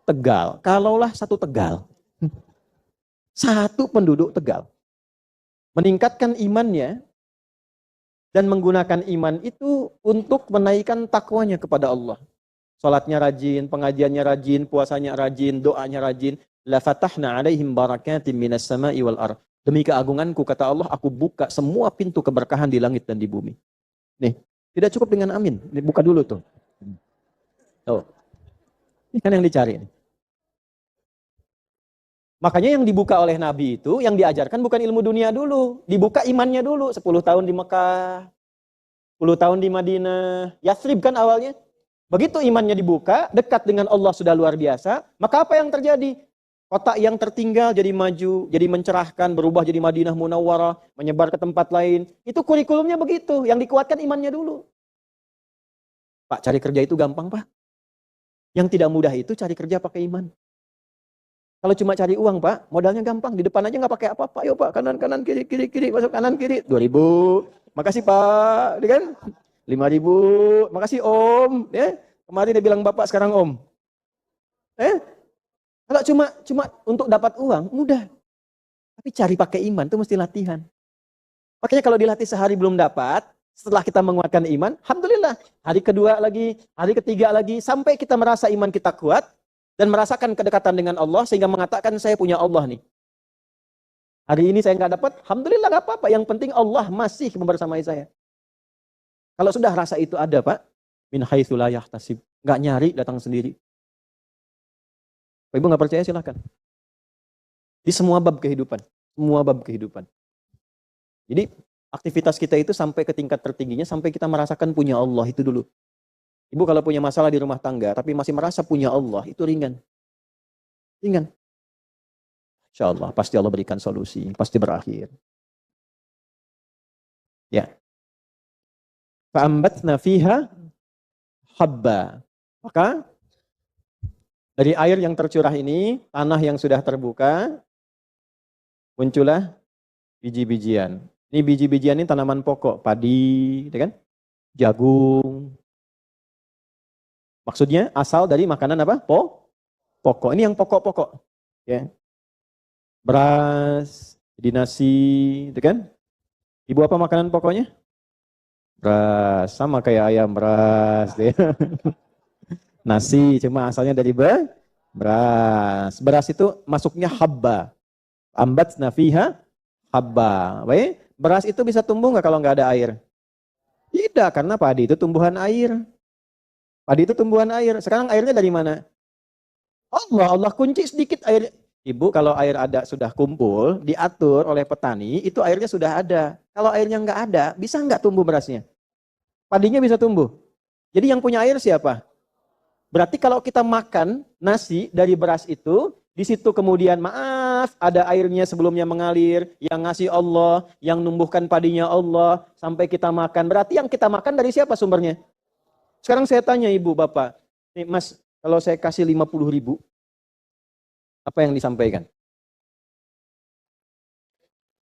Tegal. Kalaulah satu Tegal. Satu penduduk Tegal meningkatkan imannya dan menggunakan iman itu untuk menaikkan takwanya kepada Allah. Salatnya rajin, pengajiannya rajin, puasanya rajin, doanya rajin. La fatahna alaihim barakatim minas sama'i wal ard. Demi keagunganku, kata Allah, aku buka semua pintu keberkahan di langit dan di bumi. Nih, tidak cukup dengan amin. Ini buka dulu tuh. Tuh. Ini kan yang dicari. Makanya yang dibuka oleh Nabi itu, yang diajarkan bukan ilmu dunia dulu. Dibuka imannya dulu. 10 tahun di Mekah, 10 tahun di Madinah. Yathrib kan awalnya. Begitu imannya dibuka, dekat dengan Allah sudah luar biasa, maka apa yang terjadi? Kota yang tertinggal jadi maju, jadi mencerahkan, berubah jadi Madinah Munawwarah, menyebar ke tempat lain. Itu kurikulumnya begitu, yang dikuatkan imannya dulu. Pak, cari kerja itu gampang, Pak. Yang tidak mudah itu cari kerja pakai iman. Kalau cuma cari uang, Pak, modalnya gampang. Di depan aja nggak pakai apa-apa. Ayo, Pak, kanan, kiri, masuk kanan, kiri. 2.000. Makasih, Pak. Kan? 5.000, makasih Om. Kemarin dia bilang Bapak, sekarang Om. Kalau cuma untuk dapat uang, mudah. Tapi cari pakai iman, itu mesti latihan. Makanya kalau dilatih sehari belum dapat, setelah kita menguatkan iman, alhamdulillah. Hari kedua lagi, hari ketiga lagi, sampai kita merasa iman kita kuat, dan merasakan kedekatan dengan Allah, sehingga mengatakan saya punya Allah nih. Hari ini saya nggak dapat, alhamdulillah nggak apa-apa. Yang penting Allah masih membersamai saya. Kalau sudah rasa itu ada, Pak, min haitsu la yahtasib, enggak nyari, datang sendiri. Ibu enggak percaya silahkan. Di semua bab kehidupan, Jadi aktivitas kita itu sampai ke tingkat tertingginya sampai kita merasakan punya Allah itu dulu. Ibu kalau punya masalah di rumah tangga tapi masih merasa punya Allah, itu ringan. Ringan. Insyaallah pasti Allah berikan solusi, pasti berakhir. Ya. Fa'ambatna fiha habba. Maka dari air yang tercurah ini, tanah yang sudah terbuka, muncullah biji-bijian. Ini biji-bijian ini tanaman pokok, padi, kan? Jagung. Maksudnya asal dari makanan apa? Pokok. Ini yang pokok-pokok. Ya. Beras, jadi nasi, kan? Ibu apa makanan pokoknya? Beras, sama kayak ayam beras. Nasi, cuma asalnya dari beras. Beras itu masuknya habba. Ambatna fiha habba. Baik, beras itu bisa tumbuh nggak kalau nggak ada air? Tidak, karena padi itu tumbuhan air. Sekarang airnya dari mana? Allah kunci sedikit air. Ibu, kalau air ada sudah kumpul, diatur oleh petani, itu airnya sudah ada. Kalau airnya nggak ada, bisa nggak tumbuh berasnya? Padinya bisa tumbuh. Jadi yang punya air siapa? Berarti kalau kita makan nasi dari beras itu, di situ kemudian maaf, ada airnya sebelumnya mengalir, yang ngasih Allah, yang numbuhkan padinya Allah, sampai kita makan. Berarti yang kita makan dari siapa sumbernya? Sekarang saya tanya ibu, bapak, nih Mas, kalau saya kasih 50.000, apa yang disampaikan?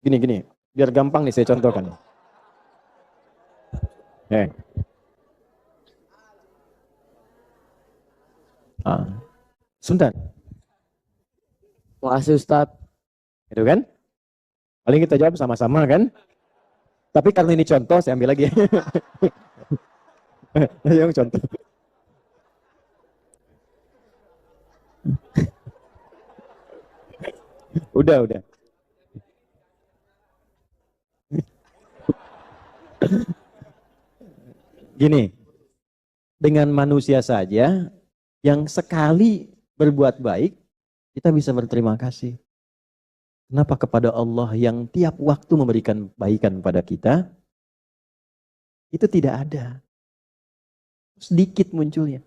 Gini, biar gampang nih saya contohkan. Sebentar. Makasih Ustadz. Itu kan? Paling kita jawab sama-sama kan? Tapi karena ini contoh, saya ambil lagi. Yang contoh. Udah. Gini, dengan manusia saja yang sekali berbuat baik, kita bisa berterima kasih. Kenapa kepada Allah yang tiap waktu memberikan kebaikan pada kita, itu tidak ada. Sedikit munculnya.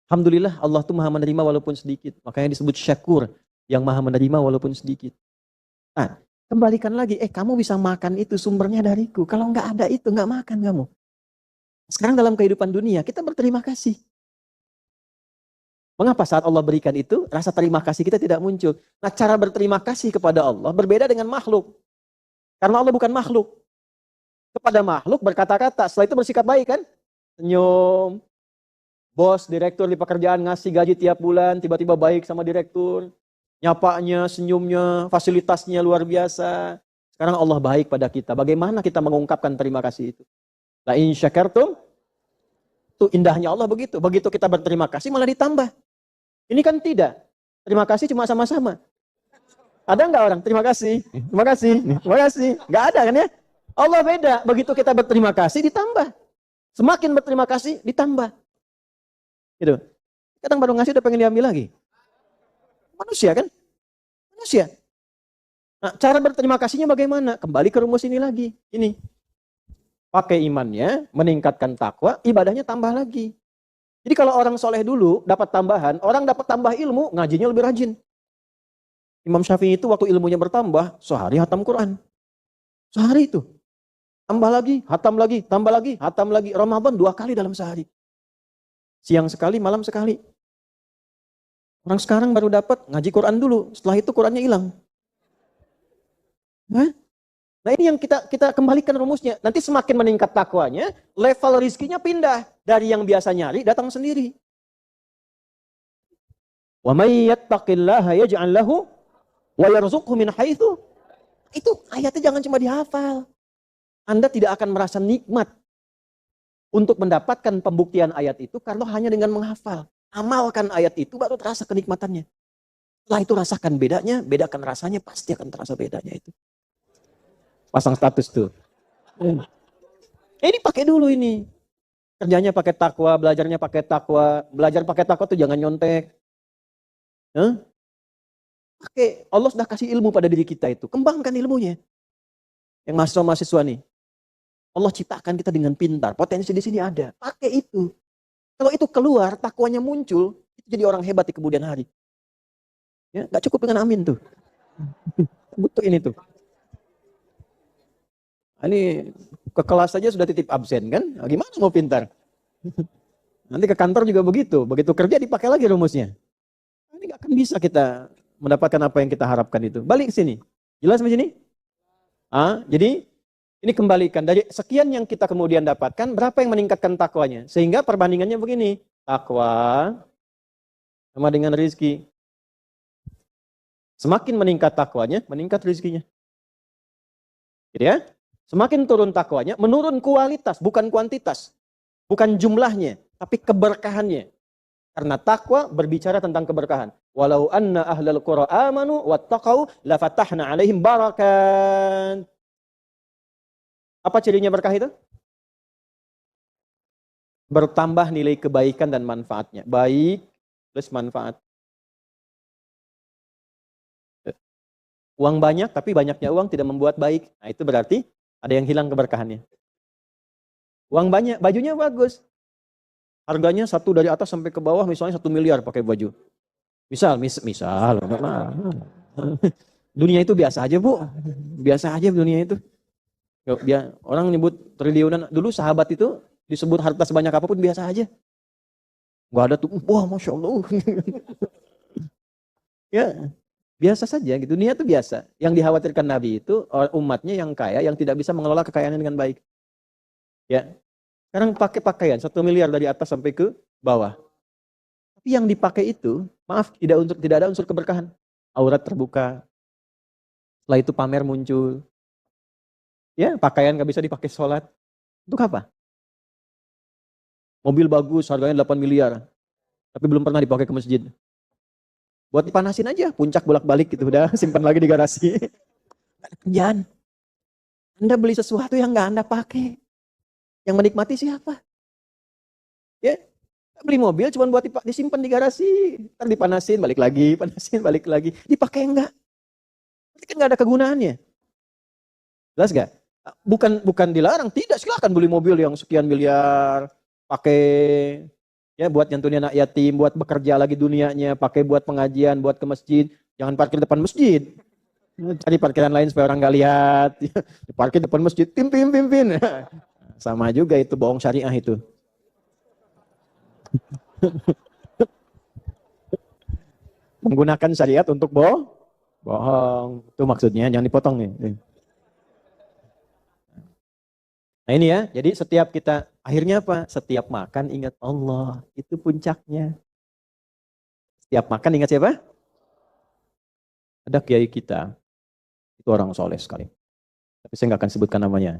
Alhamdulillah Allah tuh maha menerima walaupun sedikit. Makanya disebut syakur, yang maha menerima walaupun sedikit. Nah, kembalikan lagi, kamu bisa makan itu sumbernya dariku. Kalau nggak ada itu, nggak makan kamu. Sekarang dalam kehidupan dunia, kita berterima kasih. Mengapa saat Allah berikan itu, rasa terima kasih kita tidak muncul? Nah, cara berterima kasih kepada Allah berbeda dengan makhluk. Karena Allah bukan makhluk. Kepada makhluk berkata-kata, setelah itu bersikap baik kan? Senyum. Bos, direktur di pekerjaan ngasih gaji tiap bulan, tiba-tiba baik sama direktur. Nyapanya, senyumnya, fasilitasnya luar biasa. Sekarang Allah baik pada kita. Bagaimana kita mengungkapkan terima kasih itu? La in syakartum, itu indahnya Allah begitu. Begitu kita berterima kasih malah ditambah. Ini kan tidak. Terima kasih cuma sama-sama. Ada nggak orang? Terima kasih. Terima kasih. Terima kasih. Nggak ada kan ya? Allah beda. Begitu kita berterima kasih ditambah. Semakin berterima kasih ditambah. Gitu. Kadang baru ngasih udah pengen diambil lagi. Manusia kan? Manusia. Nah, cara berterima kasihnya bagaimana? Kembali ke rumus ini lagi. Ini. Pakai imannya, meningkatkan takwa, ibadahnya tambah lagi. Jadi kalau orang soleh dulu dapat tambahan, orang dapat tambah ilmu, ngajinya lebih rajin. Imam Syafi'i itu waktu ilmunya bertambah, sehari hatam Quran. Sehari itu. Tambah lagi, hatam lagi, tambah lagi, hatam lagi. Ramadan 2 kali dalam sehari. Siang sekali, malam sekali. Orang sekarang baru dapat ngaji Quran dulu, setelah itu Qurannya hilang. Nah ini yang kita kembalikan rumusnya. Nanti semakin meningkat takwanya, level rizkinya pindah. Dari yang biasa nyari, datang sendiri. Wa may yattaqillaha yaj'al lahu wa yarzuqhu min haitsu. Itu ayatnya jangan cuma dihafal. Anda tidak akan merasa nikmat untuk mendapatkan pembuktian ayat itu kalau hanya dengan menghafal. Amalkan ayat itu baru terasa kenikmatannya. Setelah itu rasakan bedanya, bedakan rasanya, pasti akan terasa bedanya itu. Pasang status tuh. Ini pakai dulu ini. Kerjanya pakai takwa, belajarnya pakai takwa. Belajar pakai takwa tuh jangan nyontek. Pakai, Allah sudah kasih ilmu pada diri kita itu. Kembangkan ilmunya. Yang mahasiswa-mahasiswa nih. Allah ciptakan kita dengan pintar. Potensi di sini ada. Pakai itu. Kalau itu keluar, takwanya muncul, itu jadi orang hebat di kemudian hari. Ya, nggak cukup dengan amin tuh. Butuh ini tuh. Ini ke kelas saja sudah titip absen kan? Nah, gimana mau pintar? Nanti ke kantor juga begitu. Begitu kerja dipakai lagi rumusnya. Ini nggak akan bisa kita mendapatkan apa yang kita harapkan itu. Balik ke sini. Jelas di sini? Jadi ini kembalikan. Dari sekian yang kita kemudian dapatkan, berapa yang meningkatkan takwanya? Sehingga perbandingannya begini. Takwa sama dengan rizki. Semakin meningkat takwanya, meningkat rizkinya. Gitu ya? Semakin turun takwanya, menurun kualitas, bukan kuantitas. Bukan jumlahnya, tapi keberkahannya. Karena takwa berbicara tentang keberkahan. Walau anna ahlal qura amanu wattaqau lafatahna alaihim barakat. Apa cirinya berkah itu? Bertambah nilai kebaikan dan manfaatnya. Baik plus manfaat. Uang banyak, tapi banyaknya uang tidak membuat baik. Nah itu berarti ada yang hilang keberkahannya. Uang banyak, bajunya bagus. Harganya satu dari atas sampai ke bawah, misalnya 1 miliar pakai baju. Misal. Dunia itu biasa aja, Bu. Biasa aja dunia itu. Orang nyebut triliunan. Dulu sahabat itu disebut harta sebanyak apapun biasa aja. Gak ada tuh, wah Masya Allah. Ya, biasa saja gitu. Dunia itu biasa. Yang dikhawatirkan Nabi itu umatnya yang kaya, yang tidak bisa mengelola kekayaannya dengan baik. Ya, sekarang pakai pakaian 1 miliar dari atas sampai ke bawah. Tapi yang dipakai itu, maaf, tidak ada unsur keberkahan. Aurat terbuka. Setelah itu pamer muncul. Ya, pakaian nggak bisa dipakai sholat. Untuk apa? Mobil bagus, harganya 8 miliar. Tapi belum pernah dipakai ke masjid. Buat dipanasin aja, puncak bolak-balik gitu. Udah simpan lagi di garasi. Gak ada kerjaan. Anda beli sesuatu yang nggak Anda pakai. Yang menikmati siapa? Ya, Beli mobil cuma buat disimpan di garasi, ntar dipanasin, balik lagi, panasin, balik lagi. Dipakai enggak? Berarti kan enggak ada kegunaannya. Jelas gak? Bukan dilarang, tidak, silakan beli mobil yang sekian miliar, pakai ya buat nyantunin anak yatim, buat bekerja lagi dunianya, pakai buat pengajian, buat ke masjid. Jangan parkir depan masjid. Cari parkiran lain supaya orang nggak lihat. Parkir depan masjid, pimpin. Sama juga itu, bohong syariah itu. Menggunakan syariat untuk bohong. Itu maksudnya, jangan dipotong nih. Nah ini ya, jadi setiap kita, akhirnya apa? Setiap makan ingat Allah, itu puncaknya. Setiap makan ingat siapa? Ada kiai kita, itu orang soleh sekali. Tapi saya nggak akan sebutkan namanya.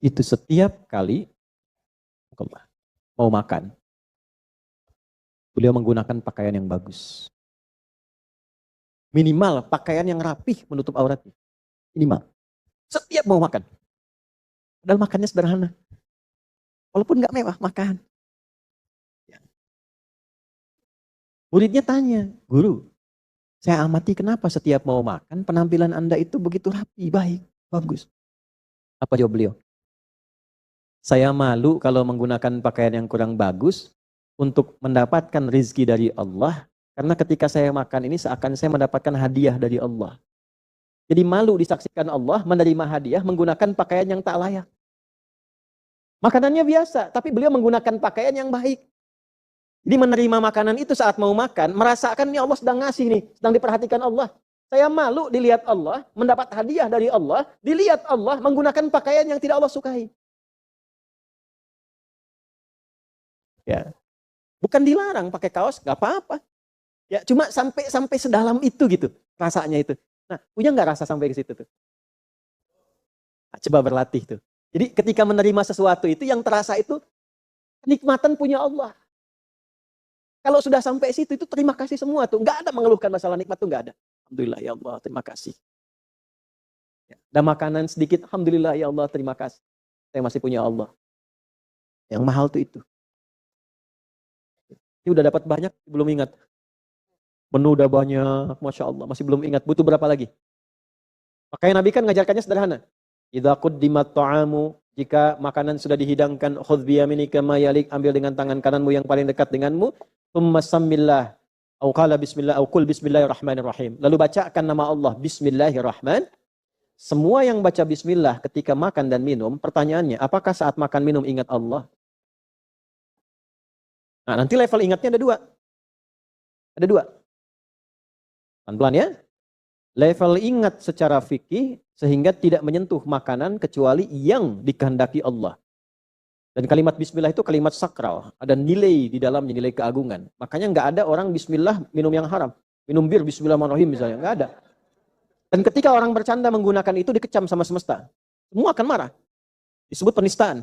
Itu setiap kali mau makan, beliau menggunakan pakaian yang bagus. Minimal pakaian yang rapih menutup auratnya. Minimal. Setiap mau makan. Padahal makannya sederhana. Walaupun nggak mewah, makan. Muridnya tanya, guru, saya amati kenapa setiap mau makan penampilan Anda itu begitu rapi, baik, bagus. Apa jawab beliau? Saya malu kalau menggunakan pakaian yang kurang bagus untuk mendapatkan rizki dari Allah. Karena ketika saya makan ini seakan saya mendapatkan hadiah dari Allah. Jadi malu disaksikan Allah menerima hadiah menggunakan pakaian yang tak layak. Makanannya biasa, tapi beliau menggunakan pakaian yang baik. Jadi menerima makanan itu saat mau makan, merasakan ini Allah sedang ngasih nih, sedang diperhatikan Allah. Saya malu dilihat Allah, mendapat hadiah dari Allah, dilihat Allah menggunakan pakaian yang tidak Allah sukai. Ya, bukan dilarang pakai kaos, nggak apa-apa. Ya, cuma sampai sedalam itu gitu, rasanya itu. Nah, punya nggak rasa sampai ke situ tuh? Nah, coba berlatih tuh. Jadi ketika menerima sesuatu itu yang terasa itu nikmatan punya Allah. Kalau sudah sampai situ itu terima kasih semua tuh. Nggak ada mengeluhkan masalah nikmat tuh nggak ada. Alhamdulillah ya Allah, terima kasih. Ya, ada makanan sedikit, alhamdulillah ya Allah, terima kasih. Saya masih punya Allah. Yang mahal tuh itu. Ini udah dapat banyak, belum ingat. Menu udah banyak, Masya Allah, masih belum ingat. Butuh berapa lagi? Makanya Nabi kan ngajarkannya sederhana. Idza quddimat ta'amu, jika makanan sudah dihidangkan, khudh biyaminika ma yalik, ambil dengan tangan kananmu yang paling dekat denganmu, tsumma sammillah, au qala bismillah, au qul bismillahirrahmanirrahim. Lalu bacakan nama Allah, bismillahirrahman. Semua yang baca bismillah ketika makan dan minum, pertanyaannya, apakah saat makan minum ingat Allah? Nah, nanti level ingatnya ada dua. Ada dua. Pelan-pelan ya. Level ingat secara fikih sehingga tidak menyentuh makanan kecuali yang dikehendaki Allah. Dan kalimat bismillah itu kalimat sakral. Ada nilai di dalamnya, nilai keagungan. Makanya nggak ada orang bismillah minum yang haram. Minum bir bismillahirrahmanirrahim misalnya. Nggak ada. Dan ketika orang bercanda menggunakan itu dikecam sama semesta. Semua akan marah. Disebut penistaan.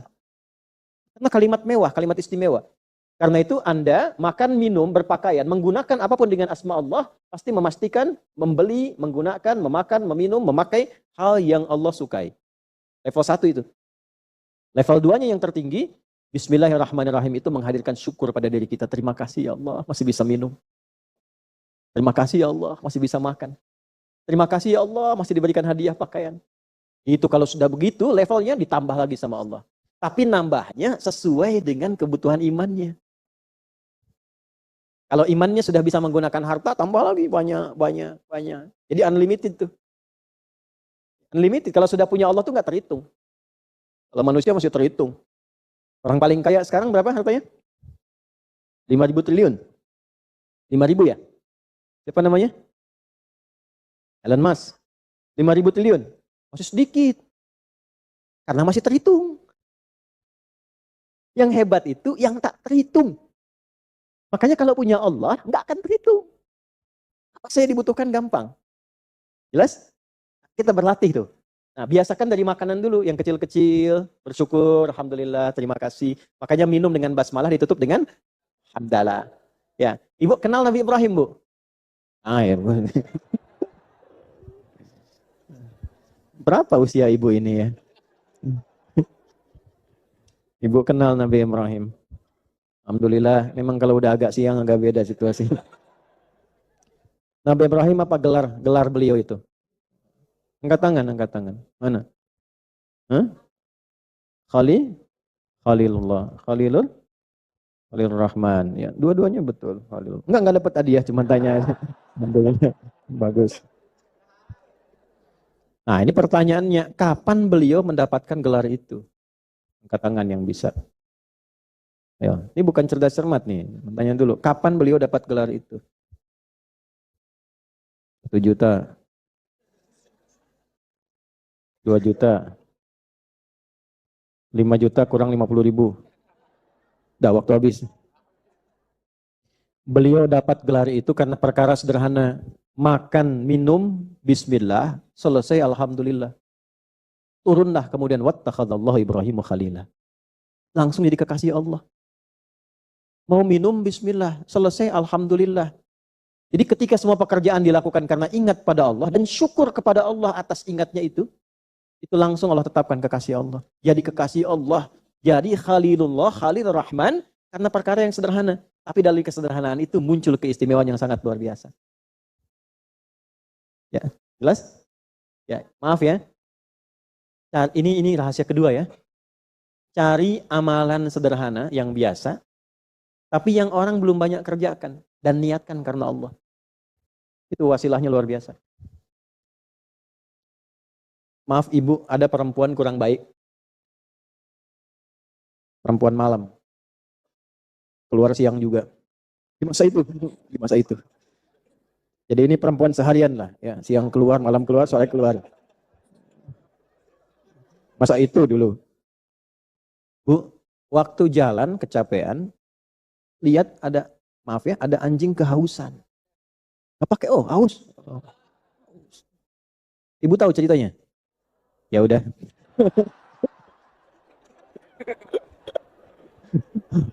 Karena kalimat mewah, kalimat istimewa. Karena itu Anda makan, minum, berpakaian, menggunakan apapun dengan asma Allah, pasti memastikan membeli, menggunakan, memakan, meminum, memakai hal yang Allah sukai. Level 1 itu. Level 2-nya yang tertinggi, bismillahirrahmanirrahim itu menghadirkan syukur pada diri kita. Terima kasih ya Allah, masih bisa minum. Terima kasih ya Allah, masih bisa makan. Terima kasih ya Allah, masih diberikan hadiah pakaian. Itu kalau sudah begitu, levelnya ditambah lagi sama Allah. Tapi nambahnya sesuai dengan kebutuhan imannya. Kalau imannya sudah bisa menggunakan harta, tambah lagi banyak. Jadi unlimited tuh. Unlimited, kalau sudah punya Allah tuh nggak terhitung. Kalau manusia masih terhitung. Orang paling kaya sekarang berapa hartanya? 5.000 triliun. 5.000 ya? Siapa namanya? Elon Musk. 5.000 triliun. Masih sedikit. Karena masih terhitung. Yang hebat itu yang tak terhitung. Makanya kalau punya Allah, nggak akan terhitung. Apa saya dibutuhkan gampang. Jelas? Kita berlatih tuh. Nah, biasakan dari makanan dulu, yang kecil-kecil, bersyukur, alhamdulillah, terima kasih. Makanya minum dengan basmalah ditutup dengan hamdalah. Ya, Ibu kenal Nabi Ibrahim, Bu? Ah, ya, Bu. Berapa usia Ibu ini ya? Ibu kenal Nabi Ibrahim. Alhamdulillah, memang kalau udah agak siang agak beda situasi. Nabi Ibrahim apa gelar beliau itu? Angkat tangan, angkat tangan. Mana? Hah? Khalilullah. Khalilur Rahman. Ya, dua-duanya betul. Khalil. Enggak dapat hadiah, cuma tanya aja. Alhamdulillah. Bagus. Nah, ini pertanyaannya, kapan beliau mendapatkan gelar itu? Angkat tangan yang bisa. Ayo, ini bukan cerdas cermat nih. Tanya dulu, kapan beliau dapat gelar itu? 1 juta, 2 juta, 5 juta kurang 50.000. Dah waktu habis. Beliau dapat gelar itu karena perkara sederhana. Makan, minum, bismillah, selesai alhamdulillah. Turunlah kemudian wattakhadallahu Ibrahim khalila. Langsung jadi kekasih Allah. Mau minum, bismillah, selesai alhamdulillah. Jadi ketika semua pekerjaan dilakukan karena ingat pada Allah dan syukur kepada Allah atas ingatnya itu langsung Allah tetapkan kekasih Allah. Jadi kekasih Allah, jadi Khalilullah, Khalil Rahman, karena perkara yang sederhana. Tapi dari kesederhanaan itu muncul keistimewaan yang sangat luar biasa. Ya, jelas? Ya, maaf ya. Ini rahasia kedua ya. Cari amalan sederhana yang biasa, tapi yang orang belum banyak kerjakan dan niatkan karena Allah. Itu wasilahnya luar biasa. Maaf ibu, ada perempuan kurang baik. Perempuan malam. Keluar siang juga. Di masa itu. Jadi ini perempuan seharian lah. Ya, siang keluar, malam keluar, sore keluar. Masa itu dulu. Bu, waktu jalan kecapean, lihat ada, maaf ya, ada anjing kehausan. Gak pakai, haus. Ibu tahu ceritanya? Ya udah.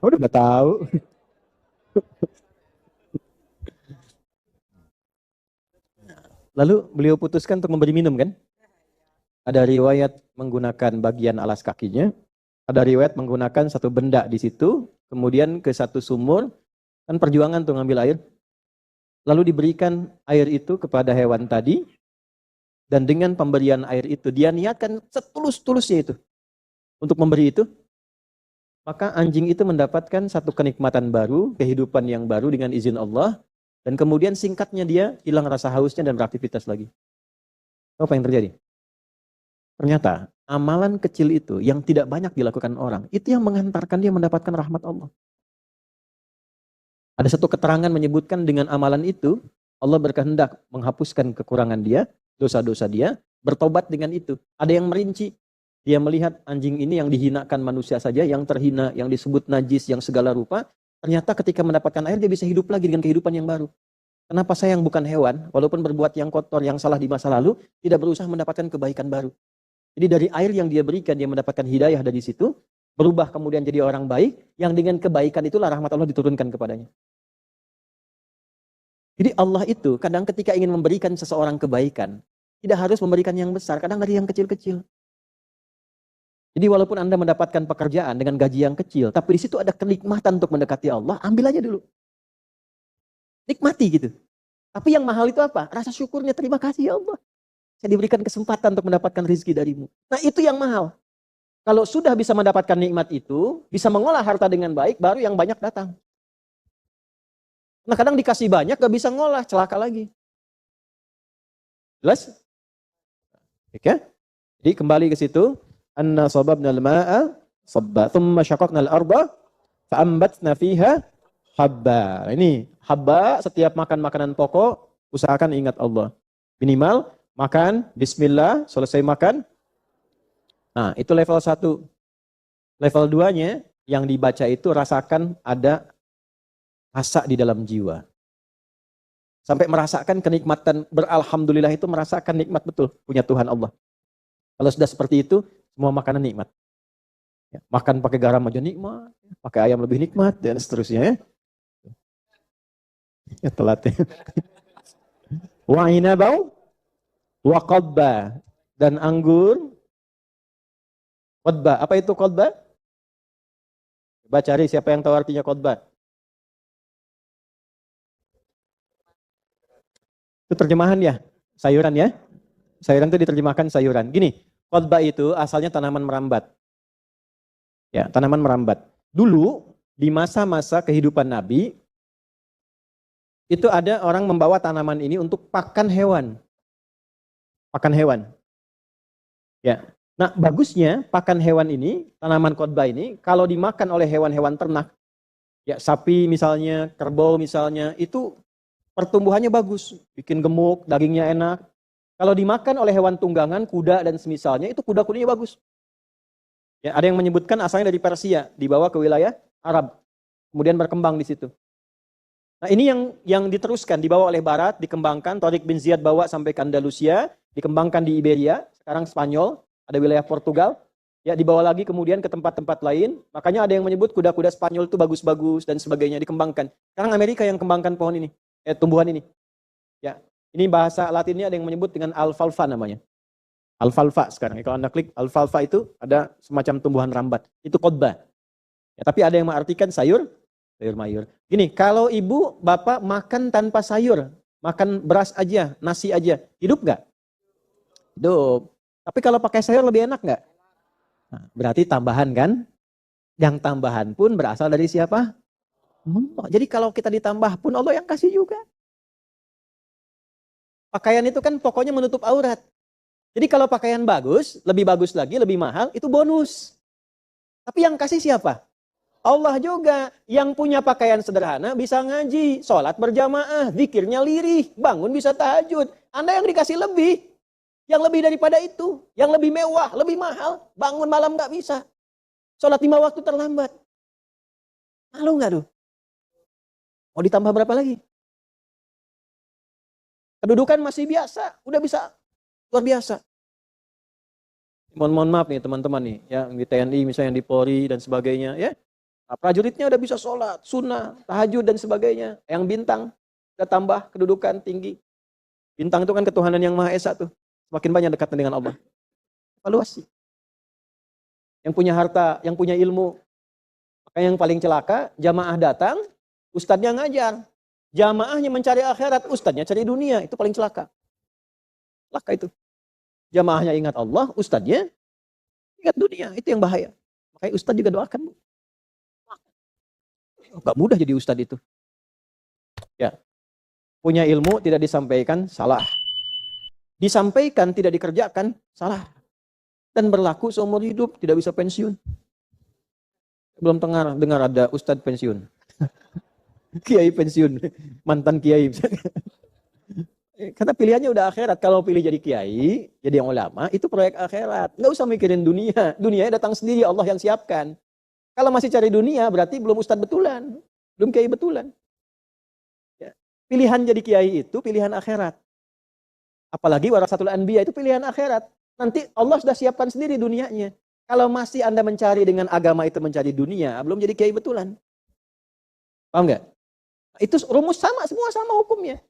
Udah gak tahu. Lalu beliau putuskan untuk memberi minum kan? Ada riwayat menggunakan bagian alas kakinya, ada riwayat menggunakan satu benda di situ, kemudian ke satu sumur, kan perjuangan tuh ngambil air. Lalu diberikan air itu kepada hewan tadi, dan dengan pemberian air itu, dia niatkan setulus-tulusnya itu untuk memberi itu, maka anjing itu mendapatkan satu kenikmatan baru, kehidupan yang baru dengan izin Allah, dan kemudian singkatnya dia hilang rasa hausnya dan beraktivitas lagi. Apa yang terjadi? Ternyata amalan kecil itu yang tidak banyak dilakukan orang, itu yang mengantarkan dia mendapatkan rahmat Allah. Ada satu keterangan menyebutkan dengan amalan itu, Allah berkehendak menghapuskan kekurangan dia, dosa-dosa dia, bertobat dengan itu. Ada yang merinci, dia melihat anjing ini yang dihinakan manusia saja, yang terhina, yang disebut najis, yang segala rupa, ternyata ketika mendapatkan air dia bisa hidup lagi dengan kehidupan yang baru. Kenapa saya yang bukan hewan, walaupun berbuat yang kotor, yang salah di masa lalu, tidak berusaha mendapatkan kebaikan baru. Jadi dari air yang dia berikan, dia mendapatkan hidayah dari situ, berubah kemudian jadi orang baik, yang dengan kebaikan itulah rahmat Allah diturunkan kepadanya. Jadi Allah itu kadang ketika ingin memberikan seseorang kebaikan, tidak harus memberikan yang besar, kadang dari yang kecil-kecil. Jadi walaupun Anda mendapatkan pekerjaan dengan gaji yang kecil, tapi di situ ada kenikmatan untuk mendekati Allah, ambil aja dulu. Nikmati gitu. Tapi yang mahal itu apa? Rasa syukurnya, terima kasih ya Allah. Saya diberikan kesempatan untuk mendapatkan rezeki darimu. Nah itu yang mahal. Kalau sudah bisa mendapatkan nikmat itu, bisa mengolah harta dengan baik, baru yang banyak datang. Nah kadang dikasih banyak, gak bisa ngolah, celaka lagi. Jelas? Oke? Jadi kembali ke situ. Anna sababna al-ma'a sabba, thumma syaqaqna al-arda, fa'ambatna fiha habba. Ini habba, setiap makan makanan pokok, usahakan ingat Allah. Minimal, makan, bismillah, selesai makan. Nah, itu level 1. Level 2-nya, yang dibaca itu rasakan ada rasa di dalam jiwa. Sampai merasakan kenikmatan, beralhamdulillah itu merasakan nikmat betul, punya Tuhan Allah. Kalau sudah seperti itu, semua makanan nikmat. Ya, makan pakai garam aja nikmat, pakai ayam lebih nikmat, dan seterusnya. Ya telat ya. Wa inabau wa qadba, dan anggur qadba. Apa itu qadba? Coba cari siapa yang tahu artinya khotbah. Itu terjemahan ya, sayuran ya. Sayuran itu diterjemahkan sayuran. Gini, khotbah itu asalnya tanaman merambat. Ya, tanaman merambat. Dulu di masa-masa kehidupan Nabi itu ada orang membawa tanaman ini untuk pakan hewan. Pakan hewan. Ya. Nah, bagusnya pakan hewan ini, tanaman khotbah ini kalau dimakan oleh hewan-hewan ternak, ya sapi misalnya, kerbau misalnya, itu pertumbuhannya bagus, bikin gemuk, dagingnya enak. Kalau dimakan oleh hewan tunggangan, kuda dan semisalnya, itu kuda-kudanya bagus. Ya, ada yang menyebutkan asalnya dari Persia, dibawa ke wilayah Arab, kemudian berkembang di situ. Nah, ini yang diteruskan, dibawa oleh Barat, dikembangkan, Tariq bin Ziyad bawa sampai ke Andalusia, dikembangkan di Iberia, sekarang Spanyol, ada wilayah Portugal, ya dibawa lagi kemudian ke tempat-tempat lain. Makanya ada yang menyebut kuda-kuda Spanyol itu bagus-bagus dan sebagainya, dikembangkan. Sekarang Amerika yang kembangkan pohon ini, tumbuhan ini. Ya, ini bahasa Latinnya ada yang menyebut dengan alfalfa namanya. Alfalfa sekarang. Kalau Anda klik alfalfa itu ada semacam tumbuhan rambat. Itu khotbah. Ya, tapi ada yang mengartikan sayur mayur. Gini, kalau ibu, bapak makan tanpa sayur, makan beras aja, nasi aja, hidup nggak? Hidup. Tapi kalau pakai sayur lebih enak nggak? Nah, berarti tambahan kan? Yang tambahan pun berasal dari siapa? Allah. Jadi kalau kita ditambah pun Allah yang kasih juga. Pakaian itu kan pokoknya menutup aurat. Jadi kalau pakaian bagus, lebih bagus lagi, lebih mahal, itu bonus. Tapi yang kasih siapa? Allah juga. Yang punya pakaian sederhana bisa ngaji, sholat berjamaah, zikirnya lirih, bangun bisa tahajud. Anda yang dikasih lebih. Yang lebih daripada itu. Yang lebih mewah, lebih mahal. Bangun malam nggak bisa. Sholat 5 waktu terlambat. Malu nggak tuh? Mau ditambah berapa lagi? Kedudukan masih biasa, udah bisa luar biasa. Mohon maaf nih teman-teman nih, ya di TNI misalnya di Polri dan sebagainya, ya. Nah, prajuritnya udah bisa sholat, sunnah, tahajud dan sebagainya. Yang bintang udah tambah kedudukan tinggi. Bintang itu kan ketuhanan yang Maha Esa tuh. Semakin banyak dekatnya dengan Allah. Evaluasi. Yang punya harta, yang punya ilmu. Maka yang paling celaka, jamaah datang, ustadznya ngajar. Jamaahnya mencari akhirat, ustadznya cari dunia. Itu paling celaka. Celaka itu. Jamaahnya ingat Allah, ustadznya ingat dunia. Itu yang bahaya. Makanya ustadz juga doakan. Gak mudah jadi ustadz itu. Ya. Punya ilmu tidak disampaikan, salah. Disampaikan tidak dikerjakan, salah. Dan berlaku seumur hidup, tidak bisa pensiun. Belum dengar ada ustadz pensiun. Kiai pensiun, mantan kiai. Karena pilihannya udah akhirat. Kalau pilih jadi kiai, jadi yang ulama, itu proyek akhirat. Nggak usah mikirin dunia. Dunianya datang sendiri, Allah yang siapkan. Kalau masih cari dunia, berarti belum ustadz betulan. Belum kiai betulan. Ya. Pilihan jadi kiai itu pilihan akhirat. Apalagi warasatul anbiya itu pilihan akhirat. Nanti Allah sudah siapkan sendiri dunianya. Kalau masih Anda mencari dengan agama itu mencari dunia, belum jadi kiai betulan. Paham nggak? Itu rumus sama, semua sama hukumnya.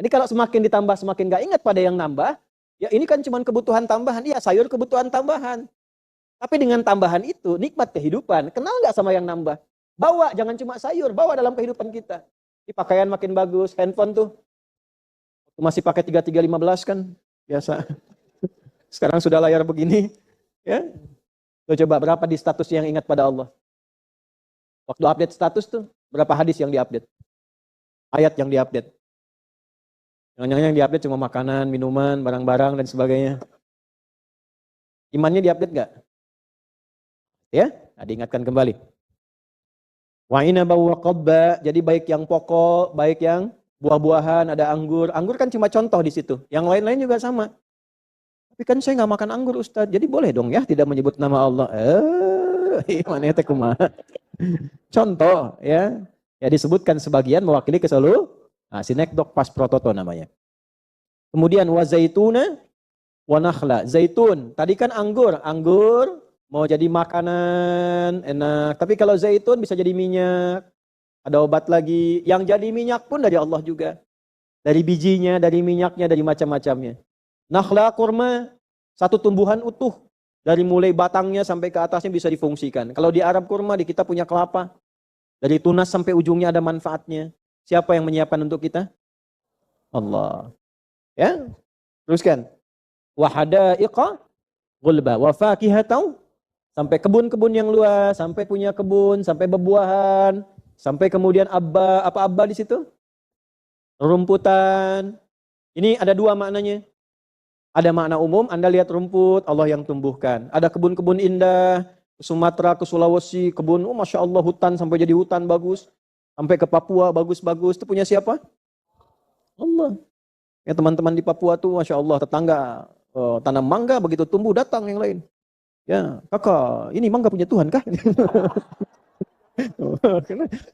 Jadi kalau semakin ditambah semakin nggak ingat pada yang nambah, ya ini kan cuma kebutuhan tambahan. Iya, sayur kebutuhan tambahan. Tapi dengan tambahan itu, nikmat kehidupan. Kenal nggak sama yang nambah? Bawa, jangan cuma sayur, bawa dalam kehidupan kita. Di pakaian makin bagus, handphone tuh. Waktu masih pakai 3315 kan, biasa. Sekarang sudah layar begini. Ya. Tuh, coba berapa di status yang ingat pada Allah? Waktu update status tuh, berapa hadis yang diupdate? Ayat yang diupdate. Jangan-jangan yang diupdate cuma makanan, minuman, barang-barang, dan sebagainya. Imannya diupdate nggak? Ya, nah, diingatkan kembali. Wa inaba wa qadba, jadi baik yang pokok, baik yang buah-buahan, ada anggur. Anggur kan cuma contoh di situ. Yang lain-lain juga sama. Tapi kan saya nggak makan anggur Ustaz. Jadi boleh dong ya tidak menyebut nama Allah. Mana teh kumaha? Contoh ya. Ya disebutkan sebagian mewakili ke seluruh. Nah, sinekdok pas prototo namanya. Kemudian wa zaituna wa nakhla. Zaitun, tadi kan anggur. Anggur mau jadi makanan enak. Tapi kalau zaitun bisa jadi minyak. Ada obat lagi. Yang jadi minyak pun dari Allah juga. Dari bijinya, dari minyaknya, dari macam-macamnya. Nakhla kurma, satu tumbuhan utuh. Dari mulai batangnya sampai ke atasnya bisa difungsikan. Kalau di Arab kurma, di kita punya kelapa. Dari tunas sampai ujungnya ada manfaatnya. Siapa yang menyiapkan untuk kita? Allah. Ya, teruskan. Wa hadaiqa ghulba wa fakihatan, sampai kebun-kebun yang luas, sampai punya kebun, sampai bebuahan, sampai kemudian apa abba di situ? Rumputan. Ini ada dua maknanya. Ada makna umum, Anda lihat rumput, Allah yang tumbuhkan. Ada kebun-kebun indah, ke Sumatera, ke Sulawesi, kebun, Masya Allah hutan, sampai jadi hutan bagus. Sampai ke Papua, bagus-bagus. Itu punya siapa? Allah. Ya teman-teman di Papua tuh, Masya Allah, tetangga tanam mangga, begitu tumbuh datang yang lain. Ya, kakak, ini mangga punya Tuhan kah?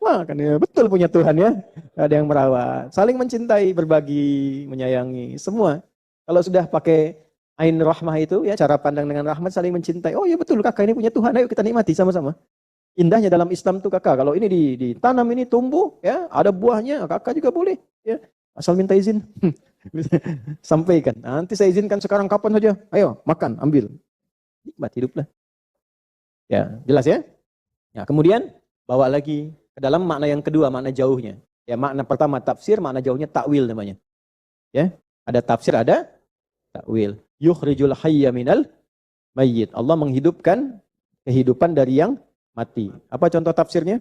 Wah, kan ya, betul punya Tuhan ya. Ada yang merawat, saling mencintai, berbagi, menyayangi, semua. Kalau sudah pakai ain rahmah itu, ya cara pandang dengan rahmat, saling mencintai. Oh ya betul, kakak ini punya Tuhan, ayo kita nikmati sama-sama. Indahnya dalam Islam tuh kakak, kalau ini ditanam, ini tumbuh, ya ada buahnya, kakak juga boleh. Ya, asal minta izin. Sampaikan. Nanti saya izinkan sekarang kapan saja. Ayo makan, ambil. Nikmat hiduplah. Ya, jelas ya? Ya, kemudian bawa lagi ke dalam makna yang kedua, makna jauhnya. Ya, makna pertama tafsir, makna jauhnya takwil namanya. Ya, ada tafsir, ada takwil. Yukhrijul hayya minal mayyit. Allah menghidupkan kehidupan dari yang mati. Apa contoh tafsirnya?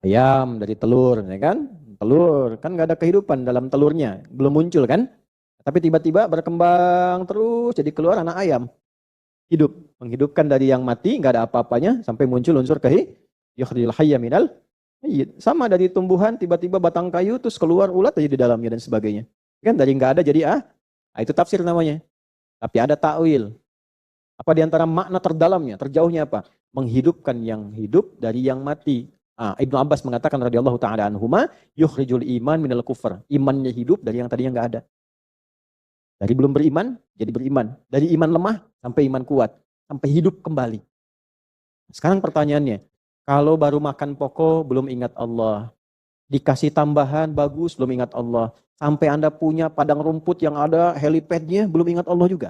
Ayam dari telur, ya kan? Telur, kan nggak ada kehidupan dalam telurnya, belum muncul kan? Tapi tiba-tiba berkembang terus, jadi keluar anak ayam. Hidup, menghidupkan dari yang mati, nggak ada apa-apanya, sampai muncul unsur yukhrijul hayya minal mayyit. Sama dari tumbuhan, tiba-tiba batang kayu, terus keluar ulat aja di dalamnya dan sebagainya. Kan dari nggak ada jadi itu tafsir namanya. Tapi ada takwil. Apa di antara makna terdalamnya, terjauhnya apa? Menghidupkan yang hidup dari yang mati. Ibnu Abbas mengatakan radhiyallahu taala anhuma, yukhrijul iman minal kufur. Imannya hidup dari yang tadinya enggak ada. Dari belum beriman jadi beriman, dari iman lemah sampai iman kuat, sampai hidup kembali. Sekarang pertanyaannya, kalau baru makan pokok belum ingat Allah, dikasih tambahan bagus belum ingat Allah, sampai Anda punya padang rumput yang ada helipadnya belum ingat Allah juga.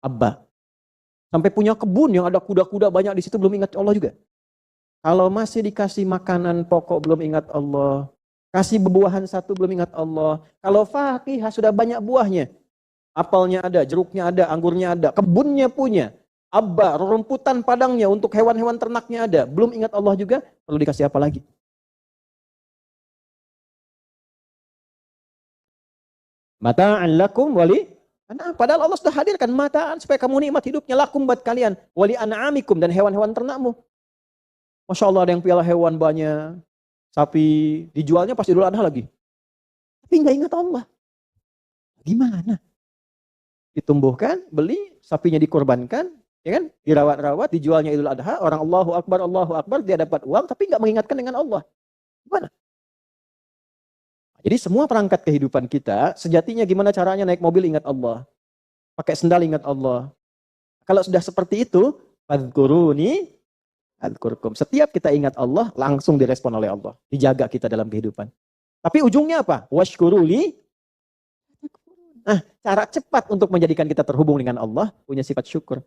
Abba. Sampai punya kebun yang ada kuda-kuda banyak di situ belum ingat Allah juga. Kalau masih dikasih makanan pokok belum ingat Allah, kasih bebuahan satu belum ingat Allah. Kalau fakihah sudah banyak buahnya, apelnya ada, jeruknya ada, anggurnya ada, kebunnya punya, abba, rumputan padangnya untuk hewan-hewan ternaknya ada, belum ingat Allah juga, perlu dikasih apa lagi? Mata'an lakum wali, padahal Allah sudah hadirkan mata'an supaya kamu nikmat hidupnya, lakum buat kalian, wali an'amikum, dan hewan-hewan ternakmu. Masya Allah, ada yang piala hewan banyak, sapi dijualnya pas Idul Adha lagi. Tapi nggak ingat Allah. Gimana? Ditumbuhkan, beli, sapinya dikorbankan, ya kan? Dirawat-rawat, dijualnya Idul Adha, orang Allahu Akbar, dia dapat uang, tapi nggak mengingatkan dengan Allah. Gimana? Jadi semua perangkat kehidupan kita, sejatinya gimana caranya naik mobil ingat Allah. Pakai sendal ingat Allah. Kalau sudah seperti itu, fadhkuruni adkurkum. Setiap kita ingat Allah, langsung direspon oleh Allah. Dijaga kita dalam kehidupan. Tapi ujungnya apa? Washkuruli. Nah, cara cepat untuk menjadikan kita terhubung dengan Allah, punya sifat syukur.